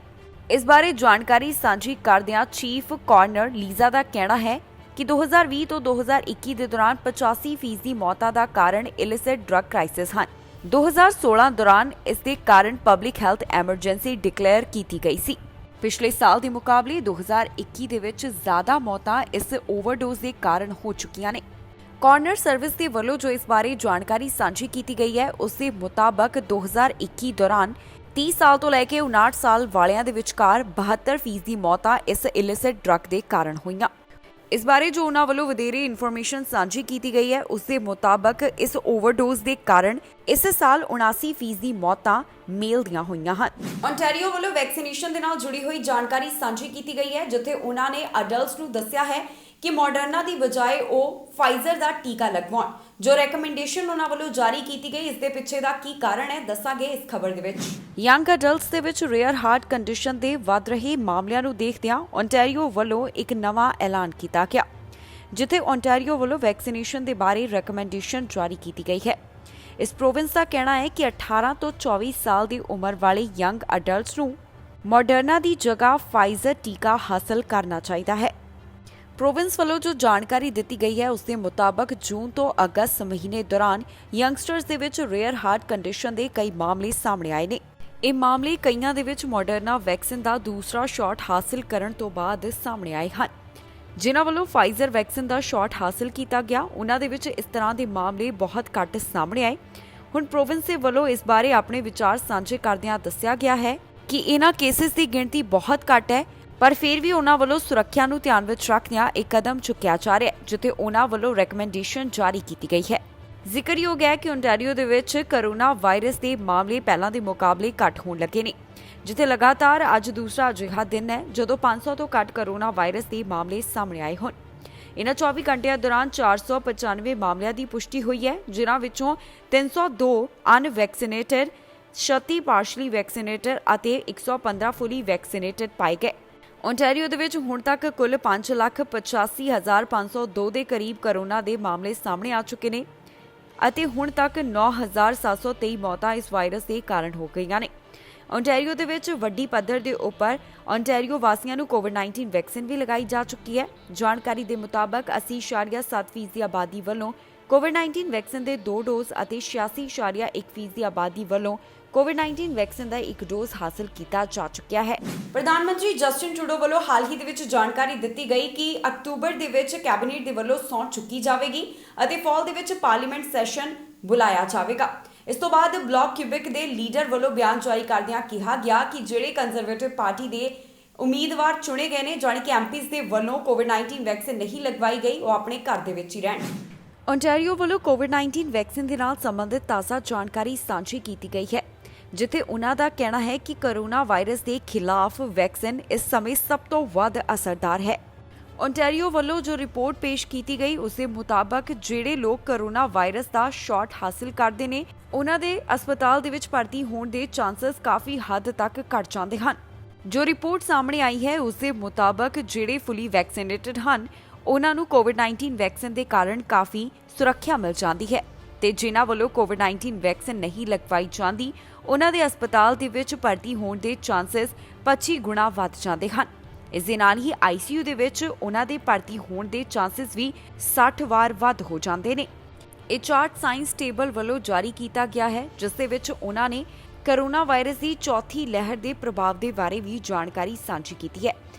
ਇਸ ਬਾਰੇ ਜਾਣਕਾਰੀ ਸਾਂਝੀ ਕਰਦਿਆਂ ਚੀਫ ਕਾਰਨਰ ਲੀਜ਼ਾ ਦਾ ਕਹਿਣਾ ਹੈ ਕਿ 2020 ਤੋਂ 2021 ਦੇ ਦੌਰਾਨ 85% ਮੌਤਾਂ ਦਾ ਕਾਰਨ ਇਲਿਸਿਟ ਡਰੱਗ ਕ੍ਰਾਈਸਿਸ ਹਨ। 2016 ਦੌਰਾਨ ਇਸ ਦੇ ਕਾਰਨ ਪਬਲਿਕ ਹੈਲਥ ਐਮਰਜੈਂਸੀ ਡਿਕਲੇਅਰ ਕੀਤੀ ਗਈ ਸੀ। ਪਿਛਲੇ ਸਾਲ ਦੇ ਮੁਕਾਬਲੇ 2021 ਦੇ ਵਿੱਚ ਜ਼ਿਆਦਾ ਮੌਤਾਂ ਇਸ ਓਵਰਡੋਜ਼ ਦੇ ਕਾਰਨ ਹੋ ਚੁੱਕੀਆਂ ਨੇ। ਕਾਰਨਰ ਸਰਵਿਸ ਦੇ ਵੱਲੋਂ ਜੋ ਇਸ ਬਾਰੇ ਜਾਣਕਾਰੀ ਸਾਂਝੀ ਕੀਤੀ ਗਈ ਹੈ ਉਸ ਦੇ ਮੁਤਾਬਕ 2021 ਦੌਰਾਨ 30 ਸਾਲ ਤੋਂ ਲੈ ਕੇ 59 ਸਾਲ ਵਾਲਿਆਂ ਦੇ ਵਿਚਕਾਰ 72% ਮੌਤਾਂ ਇਸ ਇਲਿਸਿਟ ਡਰੱਗ ਦੇ ਕਾਰਨ ਹੋਈਆਂ। ਇਸ ਬਾਰੇ ਜੋ ਉਹਨਾਂ ਵੱਲੋਂ ਵਧੇਰੇ ਇਨਫੋਰਮੇਸ਼ਨ ਸਾਂਝੀ ਕੀਤੀ ਗਈ ਹੈ ਉਸ ਦੇ ਮੁਤਾਬਕ ਇਸ ਓਵਰਡੋਜ਼ ਦੇ ਕਾਰਨ ਇਸ ਸਾਲ 79% ਮੌਤਾਂ ਮੇਲ ਦੀਆਂ ਹੋਈਆਂ ਹਨ। ਓਨਟਾਰੀਓ ਵੱਲੋਂ ਵੈਕਸੀਨੇਸ਼ਨ ਦੇ ਨਾਲ ਜੁੜੀ ਹੋਈ ਜਾਣਕਾਰੀ ਸਾਂਝੀ ਕੀਤੀ ਗਈ ਹੈ ਜਿੱਥੇ ਉਹਨਾਂ ਨੇ ਅਡਲਟਸ ਨੂੰ ਦੱਸਿਆ ਹੈ ਕਿ ਮੋਡਰਨਾ ਦੀ ਬਜਾਏ ਉਹ ਫਾਈਜ਼ਰ ਦਾ ਟੀਕਾ ਲਗਵਾਉਣ। ਜੋ ਰეკਮੈਂਡੇਸ਼ਨ ਉਹਨਾਂ ਵੱਲੋਂ ਜਾਰੀ ਕੀਤੀ ਗਈ ਇਸ ਦੇ ਪਿੱਛੇ ਦਾ ਕੀ ਕਾਰਨ ਹੈ ਦੱਸਾਂਗੇ ਇਸ ਖਬਰ ਦੇ ਵਿੱਚ। ਯੰਗ ਅਡਲਟਸ ਦੇ ਵਿੱਚ ਰੇਅਰ ਹਾਰਟ ਕੰਡੀਸ਼ਨ ਦੇ ਵੱਧ ਰਹੇ ਮਾਮਲਿਆਂ ਨੂੰ ਦੇਖਦਿਆਂ ਓਨਟਾਰੀਓ ਵੱਲੋਂ ਇੱਕ ਨਵਾਂ ਐਲਾਨ ਕੀਤਾ ਗਿਆ ਜਿੱਥੇ ਓਨਟਾਰੀਓ ਵੱਲੋਂ ਵੈਕਸੀਨੇਸ਼ਨ ਦੇ ਬਾਰੇ ਰეკਮੈਂਡੇਸ਼ਨ ਜਾਰੀ ਕੀਤੀ ਗਈ ਹੈ। ਇਸ ਪ੍ਰੋਵਿੰਸ ਦਾ ਕਹਿਣਾ ਹੈ ਕਿ 18 ਤੋਂ 24 ਸਾਲ ਦੀ ਉਮਰ ਵਾਲੇ ਯੰਗ ਅਡਲਟਸ ਨੂੰ ਮੋਡਰਨਾ ਦੀ ਜਗ੍ਹਾ ਫਾਈਜ਼ਰ ਟੀਕਾ ਹਾਸਲ ਕਰਨਾ ਚਾਹੀਦਾ ਹੈ। ਪ੍ਰੋਵਿੰਸ ਵੱਲੋਂ ਜੋ ਜਾਣਕਾਰੀ ਦਿੱਤੀ ਗਈ ਹੈ ਉਸ ਦੇ ਮੁਤਾਬਕ ਜੂਨ ਤੋਂ ਅਗਸਤ ਮਹੀਨੇ ਦੌਰਾਨ ਯੰਗਸਟਰਸ ਦੇ ਵਿੱਚ ਰੇਅਰ ਹਾਰਟ ਕੰਡੀਸ਼ਨ ਦੇ ਕਈ ਮਾਮਲੇ ਸਾਹਮਣੇ ਆਏ ਨੇ। ਇਹ ਮਾਮਲੇ ਕਈਆਂ ਦੇ ਵਿੱਚ ਮੋਡਰਨਾ ਵੈਕਸੀਨ ਦਾ ਦੂਸਰਾ ਸ਼ਾਟ ਹਾਸਲ ਕਰਨ ਤੋਂ ਬਾਅਦ ਸਾਹਮਣੇ ਆਏ ਹਨ। ਜਿਨ੍ਹਾਂ ਵੱਲੋਂ ਫਾਈਜ਼ਰ ਵੈਕਸੀਨ ਦਾ ਸ਼ਾਟ ਹਾਸਲ ਕੀਤਾ ਗਿਆ ਉਹਨਾਂ ਦੇ ਵਿੱਚ ਇਸ ਤਰ੍ਹਾਂ ਦੇ ਮਾਮਲੇ ਬਹੁਤ ਘੱਟ ਸਾਹਮਣੇ ਆਏ। ਹੁਣ ਪ੍ਰੋਵਿੰਸ ਦੇ ਵੱਲੋਂ ਇਸ ਬਾਰੇ ਆਪਣੇ ਵਿਚਾਰ ਸਾਂਝੇ ਕਰਦਿਆਂ ਦੱਸਿਆ ਗਿਆ ਹੈ ਕਿ ਇਹਨਾਂ ਕੇਸਿਸ ਦੀ ਗਿਣਤੀ ਬਹੁਤ ਘੱਟ ਹੈ ਪਰ ਫਿਰ ਵੀ ਉਹਨਾਂ ਵੱਲੋਂ ਸੁਰੱਖਿਆ ਨੂੰ ਧਿਆਨ ਵਿੱਚ ਰੱਖਦਿਆਂ ਇੱਕ ਕਦਮ ਚੁੱਕਿਆ ਜਾ ਰਿਹਾ ਹੈ ਜਿੱਥੇ ਉਹਨਾਂ ਵੱਲੋਂ ਰეკਮੈਂਡੇਸ਼ਨ ਜਾਰੀ ਕੀਤੀ ਗਈ ਹੈ। ਜ਼ਿਕਰਯੋਗ ਹੈ ਕਿ ਓਨਟਾਰੀਓ ਦੇ ਵਿੱਚ ਕੋਰੋਨਾ ਵਾਇਰਸ ਦੇ ਮਾਮਲੇ ਪਹਿਲਾਂ ਦੇ ਮੁਕਾਬਲੇ ਘੱਟ ਹੋਣ ਲੱਗੇ ਨੇ ਜਿੱਥੇ ਲਗਾਤਾਰ ਅੱਜ ਦੂਸਰਾ ਅਜਿਹਾ ਦਿਨ ਹੈ ਜਦੋਂ 500 ਤੋਂ ਘੱਟ ਕੋਰੋਨਾ ਵਾਇਰਸ ਦੇ ਮਾਮਲੇ ਸਾਹਮਣੇ ਆਏ ਹਨ। ਇਨ੍ਹਾਂ 24 ਘੰਟਿਆਂ ਦੌਰਾਨ 495 ਮਾਮਲਿਆਂ ਦੀ ਪੁਸ਼ਟੀ ਹੋਈ ਹੈ ਜਿਨ੍ਹਾਂ ਵਿੱਚੋਂ 302 ਅਨਵੈਕਸੀਨੇਟਡ, 36 ਪਾਰਸ਼ਲੀ ਵੈਕਸੀਨੇਟਡ ਅਤੇ 115 ਫੁੱਲੀ ਵੈਕਸੀਨੇਟਡ ਪਾਏ ਗਏ। ਓਨਟਾਰੀਓ ਦੇ ਵਿੱਚ ਹੁਣ ਤੱਕ ਕੁੱਲ 5,85,502 ਦੇ ਕਰੀਬ ਕੋਰੋਨਾ ਦੇ ਮਾਮਲੇ ਸਾਹਮਣੇ ਆ ਚੁੱਕੇ ਨੇ ਅਤੇ ਹੁਣ ਤੱਕ 9,723 ਮੌਤਾਂ ਇਸ ਵਾਇਰਸ ਦੇ ਕਾਰਨ ਹੋ ਗਈਆਂ ਨੇ। ਓਨਟਾਰੀਓ ਦੇ ਵਿੱਚ ਵੱਡੀ ਪੱਧਰ ਦੇ ਉੱਪਰ ਓਨਟਾਰੀਓ ਵਾਸੀਆਂ ਨੂੰ ਕੋਵਿਡ-19 ਵੈਕਸੀਨ ਵੀ ਲਗਾਈ ਜਾ ਚੁੱਕੀ ਹੈ। ਜਾਣਕਾਰੀ ਦੇ ਮੁਤਾਬਕ 80.7% ਦੀ ਆਬਾਦੀ ਵੱਲੋਂ ਕੋਵਿਡ-19 ਵੈਕਸੀਨ ਦੇ 2 ਡੋਜ਼ ਅਤੇ 86.1% ਦੀ ਆਬਾਦੀ ਵੱਲੋਂ ਕੋਵਿਡ-19 ਵੈਕਸੀਨ ਦਾ ਇੱਕ ਡੋਜ਼ ਹਾਸਲ ਕੀਤਾ ਜਾ ਚੁੱਕਿਆ ਹੈ। ਪ੍ਰਧਾਨ ਮੰਤਰੀ ਜਸਟਿਨ ਟਰੂਡੋ ਵੱਲੋਂ ਹਾਲ ਹੀ ਦੇ ਵਿੱਚ ਜਾਣਕਾਰੀ ਦਿੱਤੀ ਗਈ ਕਿ ਅਕਤੂਬਰ ਦੇ ਵਿੱਚ ਕੈਬਨਿਟ ਦੇ ਵੱਲੋਂ ਸਹੁੰ ਚੁੱਕੀ ਜਾਵੇਗੀ ਅਤੇ ਫਾਲ ਦੇ ਵਿੱਚ ਪਾਰਲੀਮੈਂਟ ਸੈਸ਼ਨ ਬੁਲਾਇਆ ਜਾਵੇਗਾ। ਇਸ ਤੋਂ ਬਾਅਦ ਬਲਾਕ ਕਿਊਬਿਕ ਦੇ ਲੀਡਰ ਵੱਲੋਂ ਬਿਆਨ ਜਾਰੀ ਕਰਦਿਆਂ ਕਿਹਾ ਗਿਆ ਕਿ ਜਿਹੜੇ ਕੰਜ਼ਰਵੇਟਿਵ ਪਾਰਟੀ ਦੇ ਉਮੀਦਵਾਰ ਚੁਣੇ ਗਏ ਨੇ ਜਾਣੀ ਕਿ ਐਮਪੀਜ਼ ਦੇ ਵੱਲੋਂ ਕੋਵਿਡ-19 ਵੈਕਸੀਨ ਨਹੀਂ ਲਗਵਾਈ ਗਈ ਉਹ ਆਪਣੇ ਘਰ ਦੇ ਵਿੱਚ ਹੀ ਰਹਿਣ। ਓਨਟਾਰੀਓ ਵੱਲੋਂ ਕੋਵਿਡ-19 ਵੈਕਸੀਨ ਦੇ ਨਾਲ ਸੰਬੰਧਿਤ ਤਾਜ਼ਾ ਜਾਣਕਾਰੀ ਸਾਂਝੀ ਕੀਤੀ ਗਈ ਹੈ, ਜਿੱਥੇ ਉਹਨਾਂ ਦਾ ਕਹਿਣਾ ਹੈ ਕਿ ਕੋਰੋਨਾ ਵਾਇਰਸ ਦੇ ਖਿਲਾਫ ਵੈਕਸੀਨ ਇਸ ਸਮੇਂ ਸਭ ਤੋਂ ਵੱਧ ਅਸਰਦਾਰ ਹੈ। ਓਨਟਾਰੀਓ ਵੱਲੋਂ ਜੋ ਰਿਪੋਰਟ ਪੇਸ਼ ਕੀਤੀ ਗਈ ਉਸ ਦੇ ਮੁਤਾਬਕ ਜਿਹੜੇ ਲੋਕ ਕੋਰੋਨਾ ਵਾਇਰਸ ਦਾ ਸ਼ਾਟ ਹਾਸਲ ਕਰਦੇ ਨੇ ਉਹਨਾਂ ਦੇ ਹਸਪਤਾਲ ਦੇ ਵਿੱਚ ਭਰਤੀ ਹੋਣ ਦੇ ਚਾਂਸਸ ਕਾਫੀ ਹੱਦ ਤੱਕ ਘਟ ਜਾਂਦੇ ਹਨ। ਜੋ ਰਿਪੋਰਟ ਸਾਹਮਣੇ ਆਈ ਹੈ ਉਸ ਦੇ ਮੁਤਾਬਕ ਜਿਹੜੇ ਫੁੱਲੀ ਵੈਕਸੀਨੇਟਡ ਹਨ ਉਹਨਾਂ ਨੂੰ ਕੋਵਿਡ-19 ਵੈਕਸੀਨ ਦੇ ਕਾਰਨ ਕਾਫੀ ਸੁਰੱਖਿਆ ਮਿਲ ਜਾਂਦੀ ਹੈ ਤੇ ਜਿਨ੍ਹਾਂ ਵੱਲੋਂ ਕੋਵਿਡ-19 ਵੈਕਸੀਨ ਨਹੀਂ ਲਗਵਾਈ ਜਾਂਦੀ ਉਹਨਾਂ ਦੇ ਹਸਪਤਾਲ ਦੇ ਵਿੱਚ ਭਰਤੀ ਹੋਣ ਦੇ ਚਾਂਸਸ 25 ਗੁਣਾ ਵੱਧ ਜਾਂਦੇ ਹਨ। ਇਸ ਦੇ ਨਾਲ ਹੀ ICU ਦੇ ਵਿੱਚ ਉਹਨਾਂ ਦੇ ਭਰਤੀ ਹੋਣ ਦੇ ਚਾਂਸਸ ਵੀ 60 ਵਾਰ ਵੱਧ ਹੋ ਜਾਂਦੇ ਨੇ। ਇਹ ਚਾਰਟ ਸਾਇੰਸ ਟੇਬਲ ਵੱਲੋਂ ਜਾਰੀ ਕੀਤਾ ਗਿਆ ਹੈ, ਜਿਸ ਦੇ ਵਿੱਚ ਉਹਨਾਂ ਨੇ ਕੋਰੋਨਾ ਵਾਇਰਸ ਦੀ ਚੌਥੀ ਲਹਿਰ ਦੇ ਪ੍ਰਭਾਵ ਦੇ ਬਾਰੇ ਵੀ ਜਾਣਕਾਰੀ ਸਾਂਝੀ ਕੀਤੀ ਹੈ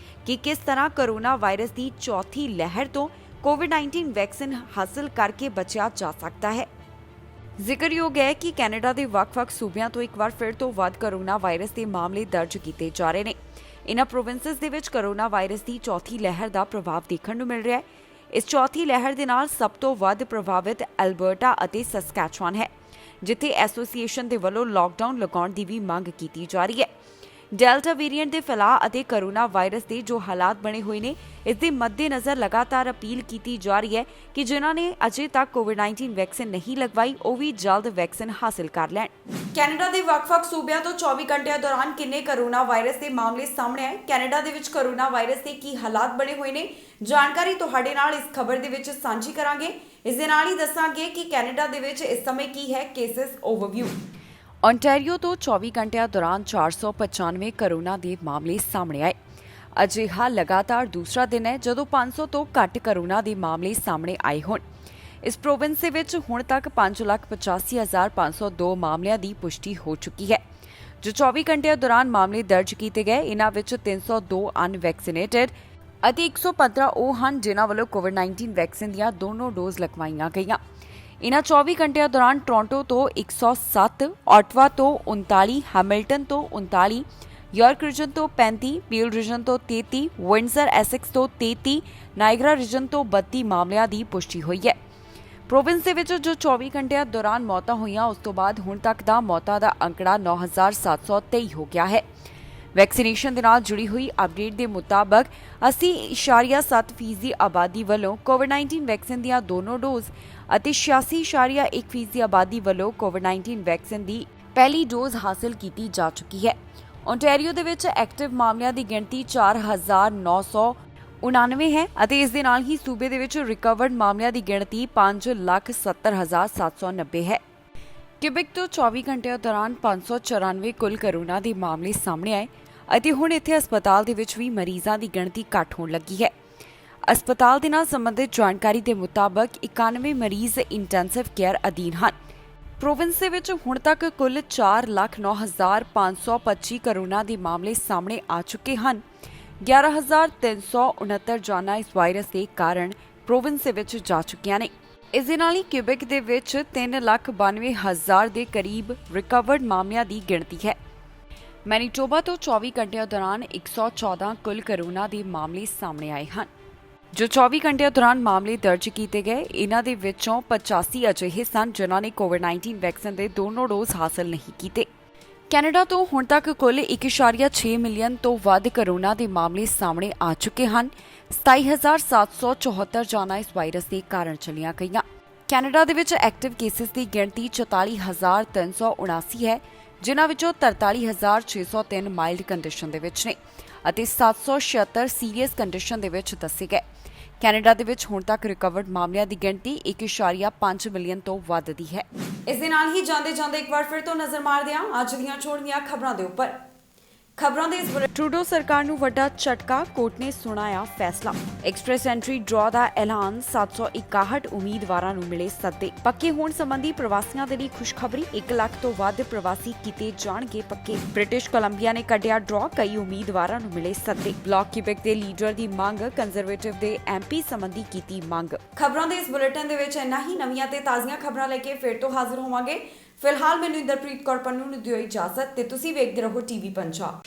ਕਿ ਕਿਸ ਤਰ੍ਹਾਂ ਕੋਰੋਨਾ ਵਾਇਰਸ ਦੀ ਚੌਥੀ ਲਹਿਰ ਤੋਂ ਕੋਵਿਡ-19 ਵੈਕਸੀਨ ਹਾਸਲ ਕਰਕੇ ਬਚਿਆ ਜਾ ਸਕਦਾ ਹੈ। ਜ਼ਿਕਰਯੋਗ ਹੈ ਕਿ ਕੈਨੇਡਾ ਦੇ ਵੱਖ-ਵੱਖ ਸੂਬਿਆਂ ਤੋਂ ਇੱਕ ਵਾਰ ਫਿਰ ਤੋਂ ਵੱਧ ਕੋਰੋਨਾ ਵਾਇਰਸ ਦੇ ਮਾਮਲੇ ਦਰਜ ਕੀਤੇ ਜਾ ਰਹੇ ਨੇ। ਇਨ੍ਹਾਂ ਪ੍ਰੋਵਿੰਸਸ ਦੇ ਵਿੱਚ ਕੋਰੋਨਾ ਵਾਇਰਸ ਦੀ ਚੌਥੀ ਲਹਿਰ ਦਾ ਪ੍ਰਭਾਵ ਦੇਖਣ ਨੂੰ ਮਿਲ ਰਿਹਾ ਹੈ। ਇਸ ਚੌਥੀ ਲਹਿਰ ਦੇ ਨਾਲ ਸਭ ਤੋਂ ਵੱਧ ਪ੍ਰਭਾਵਿਤ ਐਲਬਰਟਾ ਅਤੇ ਸਸਕੈਚੁਆਨ ਹੈ, ਜਿੱਥੇ ਐਸੋਸੀਏਸ਼ਨ ਦੇ ਵੱਲੋਂ ਲਾਕਡਾਊਨ ਲਗਾਉਣ ਦੀ ਵੀ ਮੰਗ ਕੀਤੀ ਜਾ ਰਹੀ ਹੈ। ਡੈਲਟਾ ਵੇਰੀਐਂਟ ਦੇ ਫੈਲਾਅ ਅਤੇ ਕੋਰੋਨਾ ਵਾਇਰਸ ਦੇ ਜੋ ਹਾਲਾਤ ਬਣੇ ਹੋਏ ਨੇ ਇਸ ਦੇ ਮੱਦੇਨਜ਼ਰ ਲਗਾਤਾਰ ਅਪੀਲ ਕੀਤੀ ਜਾ ਰਹੀ ਹੈ ਕਿ ਜਿਨ੍ਹਾਂ ਨੇ ਅਜੇ ਤੱਕ ਕੋਵਿਡ-19 ਵੈਕਸੀਨ ਨਹੀਂ ਲਗਵਾਈ ਉਹ ਵੀ ਜਲਦ ਵੈਕਸੀਨ ਹਾਸਲ ਕਰ ਲੈਣ। ਕੈਨੇਡਾ ਦੇ ਵੱਖ-ਵੱਖ ਸੂਬਿਆਂ ਤੋਂ 24 ਘੰਟਿਆਂ ਦੌਰਾਨ ਕਿੰਨੇ ਕੋਰੋਨਾ ਵਾਇਰਸ ਦੇ ਮਾਮਲੇ ਸਾਹਮਣੇ ਆਏ, ਕੈਨੇਡਾ ਦੇ ਵਿੱਚ ਕੋਰੋਨਾ ਵਾਇਰਸ ਦੇ ਕੀ ਹਾਲਾਤ ਬਣੇ ਹੋਏ ਨੇ, ਜਾਣਕਾਰੀ ਤੁਹਾਡੇ ਨਾਲ ਇਸ ਖਬਰ ਦੇ ਵਿੱਚ ਸਾਂਝੀ ਕਰਾਂਗੇ। ਇਸ ਦੇ ਨਾਲ ਹੀ ਦੱਸਾਂਗੇ ਕਿ ਕੈਨੇਡਾ ਦੇ ਵਿੱਚ ਇਸ ਸਮੇਂ ਕੀ ਹੈ ਕੇਸਿਸ ਓਵਰਵਿਊ। ਓਨਟਾਰੀਓ ਤੋਂ 24 ਘੰਟਿਆਂ ਦੌਰਾਨ 495 ਕੋਰੋਨਾ ਦੇ ਮਾਮਲੇ ਸਾਹਮਣੇ ਆਏ। ਅਜਿਹਾ ਲਗਾਤਾਰ ਦੂਸਰਾ ਦਿਨ ਹੈ ਜਦੋਂ 500 ਤੋਂ ਘੱਟ ਕੋਰੋਨਾ ਦੇ ਮਾਮਲੇ ਸਾਹਮਣੇ ਆਏ ਹੋਣ। ਇਸ ਪ੍ਰੋਵਿੰਸ ਦੇ ਵਿੱਚ ਹੁਣ ਤੱਕ 5,85,502 ਮਾਮਲਿਆਂ ਦੀ ਪੁਸ਼ਟੀ ਹੋ ਚੁੱਕੀ ਹੈ। ਜੋ 24 ਘੰਟਿਆਂ ਦੌਰਾਨ ਮਾਮਲੇ ਦਰਜ ਕੀਤੇ ਗਏ ਇਹਨਾਂ ਵਿੱਚ 302 ਅਨਵੈਕਸੀਨੇਟਡ ਅਤੇ 115 ਉਹ ਹਨ ਜਿਨ੍ਹਾਂ ਵੱਲੋਂ ਕੋਵਿਡ-19 ਵੈਕਸੀਨ ਦੀਆਂ ਦੋਨੋਂ ਡੋਜ਼ ਲਗਵਾਈਆਂ ਗਈਆਂ। ਇਨ੍ਹਾਂ 24 ਘੰਟਿਆਂ ਦੌਰਾਨ ਟੋਰਾਂਟੋ ਤੋਂ 107, ਆਟਵਾ ਤੋਂ 39, ਹੈਮਿਲਟਨ ਤੋਂ 39, ਯਾਰਕ ਰੀਜਨ ਤੋਂ 35, ਪੀਲ ਰੀਜਨ ਤੋਂ 33, ਵਿੰਡਸਰ ਐਸੈਕਸ ਤੋਂ 33, ਨਾਇਗਰਾ ਰੀਜਨ ਤੋਂ 32 ਮਾਮਲਿਆਂ ਦੀ ਪੁਸ਼ਟੀ ਹੋਈ ਹੈ। ਪ੍ਰੋਵਿੰਸ ਦੇ ਵਿੱਚ ਜੋ 24 ਘੰਟਿਆਂ ਦੌਰਾਨ ਮੌਤਾਂ ਹੋਈਆਂ ਉਸ ਤੋਂ ਬਾਅਦ ਹੁਣ ਤੱਕ ਦਾ ਮੌਤਾਂ ਦਾ ਅੰਕੜਾ 9,723 ਹੋ ਗਿਆ ਹੈ। ਵੈਕਸੀਨੇਸ਼ਨ ਦੇ ਨਾਲ ਜੁੜੀ ਹੋਈ ਅਪਡੇਟ ਦੇ ਮੁਤਾਬਕ 80.7% ਆਬਾਦੀ ਵੱਲੋਂ ਕੋਵਿਡ-19 ਵੈਕਸੀਨ ਦੀਆਂ ਦੋਨੋਂ ਡੋਜ਼ ਅਤੇ 86.1% ਆਬਾਦੀ ਵੱਲੋਂ ਕੋਵਿਡ-19 ਵੈਕਸੀਨ ਦੀ ਪਹਿਲੀ ਡੋਜ਼ ਹਾਸਲ ਕੀਤੀ ਜਾ ਚੁੱਕੀ ਹੈ। ਓਨਟਾਰੀਓ ਦੇ ਵਿੱਚ ਐਕਟਿਵ ਮਾਮਲਿਆਂ ਦੀ ਗਿਣਤੀ 4,999 ਹੈ ਅਤੇ ਇਸ ਦੇ ਨਾਲ ਹੀ ਸੂਬੇ ਦੇ ਵਿੱਚ ਰਿਕਵਰਡ ਮਾਮਲਿਆਂ ਦੀ ਗਿਣਤੀ 5,70,790 ਹੈ। ਕਿਊਬਿਕ ਤੋਂ 24 ਘੰਟਿਆਂ ਦੌਰਾਨ 594 ਕੁੱਲ ਕੋਰੋਨਾ ਦੇ ਮਾਮਲੇ ਸਾਹਮਣੇ ਆਏ ਅਤੇ ਹੁਣ ਇੱਥੇ ਹਸਪਤਾਲ ਦੇ ਵਿੱਚ ਵੀ ਮਰੀਜ਼ਾਂ ਦੀ ਗਿਣਤੀ ਘੱਟ ਹੋਣ ਲੱਗੀ ਹੈ। ਹਸਪਤਾਲ ਦੇ ਨਾਲ ਸੰਬੰਧਿਤ ਜਾਣਕਾਰੀ ਦੇ ਮੁਤਾਬਕ 91 ਮਰੀਜ਼ ਇੰਟੈਂਸਿਵ ਕੇਅਰ ਅਧੀਨ ਹਨ। ਪ੍ਰੋਵਿੰਸ ਦੇ ਵਿੱਚ ਹੁਣ ਤੱਕ ਕੁੱਲ 4,09,525 ਕੋਰੋਨਾ ਦੇ ਮਾਮਲੇ ਸਾਹਮਣੇ ਆ ਚੁੱਕੇ ਹਨ। 11,369 ਜਾਨਾਂ ਇਸ ਵਾਇਰਸ ਦੇ ਕਾਰਨ ਪ੍ਰੋਵਿੰਸ ਦੇ ਵਿੱਚ ਜਾ ਚੁੱਕੀਆਂ ਨੇ। ਇਸ ਦੇ ਨਾਲ ਹੀ ਕਿਊਬਿਕ ਦੇ ਵਿੱਚ 3,92,000 ਦੇ ਕਰੀਬ ਰਿਕਵਰਡ ਮਾਮਲਿਆਂ ਦੀ ਗਿਣਤੀ ਹੈ। ਮੈਨੀਟੋਬਾ ਤੋਂ 24 ਘੰਟਿਆਂ ਦੌਰਾਨ 114 ਕੁੱਲ ਕੋਰੋਨਾ ਦੇ ਮਾਮਲੇ ਸਾਹਮਣੇ ਆਏ ਹਨ। ਜੋ 24 ਘੰਟਿਆਂ ਦੌਰਾਨ ਮਾਮਲੇ ਦਰਜ ਕੀਤੇ ਗਏ ਇਹਨਾਂ ਦੇ ਵਿੱਚੋਂ 85 ਅਜਿਹੇ ਸਨ ਜਿਨ੍ਹਾਂ ਨੇ ਕੋਵਿਡ-19 ਵੈਕਸੀਨ ਦੇ ਦੋਨੋਂ ਡੋਜ਼ ਹਾਸਲ ਨਹੀਂ ਕੀਤੇ। ਕੈਨੇਡਾ ਤੋਂ ਹੁਣ ਤੱਕ ਕੁੱਲ 1.6 ਮਿਲੀਅਨ ਤੋਂ ਵੱਧ ਕੋਰੋਨਾ ਦੇ ਮਾਮਲੇ ਸਾਹਮਣੇ ਆ ਚੁੱਕੇ ਹਨ। 27,774 ਜਾਨਾਂ ਇਸ ਵਾਇਰਸ ਦੇ ਕਾਰਨ ਚਲੀਆਂ ਗਈਆਂ। ਕੈਨੇਡਾ ਦੇ ਵਿੱਚ ਐਕਟਿਵ ਕੇਸਿਸ ਦੀ ਗਿਣਤੀ 44,379 ਹੈ, ਜਿਨ੍ਹਾਂ ਵਿੱਚੋਂ 43,603 ਮਾਈਲਡ ਕੰਡੀਸ਼ਨ ਦੇ ਵਿੱਚ ਨੇ ਅਤੇ 776 ਸੀਰੀਅਸ ਕੰਡੀਸ਼ਨ ਦੇ ਵਿੱਚ ਦੱਸੇ ਗਏ। ਕੈਨੇਡਾ ਦੇ ਵਿੱਚ ਹੁਣ ਤੱਕ ਰਿਕਵਰਡ ਮਾਮਲਿਆਂ ਦੀ ਗਿਣਤੀ 1.5 ਮਿਲੀਅਨ ਤੋਂ ਵੱਧ ਦੀ ਹੈ। ਇਸ ਦੇ ਨਾਲ ਹੀ ਜਾਂਦੇ ਇੱਕ ਵਾਰ ਫਿਰ ਤੋਂ ਨਜ਼ਰ ਮਾਰਦੇ ਹਾਂ ਅੱਜ ਦੀਆਂ ਛੋਟੀਆਂ ਖਬਰਾਂ ਦੇ ਉੱਪਰ। ਖਬਰਾਂ ਦੇ ਇਸ ਟਰੂਡੋ ਸਰਕਾਰ ਨੂੰ ਵੱਡਾ ਝਟਕਾ, ਕੋਰਟ ਨੇ ਸੁਣਾਇਆ ਫੈਸਲਾ। ਐਕਸਪ੍ਰੈਸ ਐਂਟਰੀ ਡਰਾਅ ਦਾ ਐਲਾਨ, 761 ਉਮੀਦਵਾਰਾਂ ਨੂੰ ਮਿਲੇ ਸੱਦੇ। ਪੱਕੇ ਹੋਣ ਸੰਬੰਧੀ ਪ੍ਰਵਾਸੀਆਂ ਦੇ ਲਈ ਖੁਸ਼ਖਬਰੀ, 1 ਲੱਖ ਤੋਂ ਵੱਧ ਪ੍ਰਵਾਸੀ ਕੀਤੇ ਜਾਣਗੇ ਪੱਕੇ। ਬ੍ਰਿਟਿਸ਼ ਕੋਲੰਬੀਆ ਨੇ ਕੱਢਿਆ ਡਰਾਅ, ਕਈ ਉਮੀਦਵਾਰਾਂ ਨੂੰ ਮਿਲੇ ਸੱਦੇ। ਬਲਾਕ ਕਿਊਬਿਕ ਦੇ ਲੀਡਰ ਦੀ ਮੰਗ, ਕੰਜ਼ਰਵੇਟਿਵ ਦੇ MP ਸੰਬੰਧੀ ਕੀਤੀ ਮੰਗ। ਖਬਰਾਂ ਦੇ ਇਸ ਬੁਲੇਟਿਨ ਦੇ ਵਿੱਚ ਇੰਨਾ ਹੀ। ਨਵੀਆਂ ਤੇ ਤਾਜ਼ੀਆਂ ਖਬਰਾਂ ਲੈ ਕੇ ਫਿਰ ਤੋਂ ਹਾਜ਼ਰ ਹੋਵਾਂਗੇ। ਫਿਲਹਾਲ ਮੈਨੂੰ ਇੰਦਰਪ੍ਰੀਤ ਕੌਰ ਪੰਨੂ ਨੂੰ ਦਿਓ ਇਜਾਜ਼ਤ ਤੇ ਤੁਸੀਂ ਵੇਖਦੇ ਰਹੋ ਟੀਵੀ ਪੰਜਾਬ।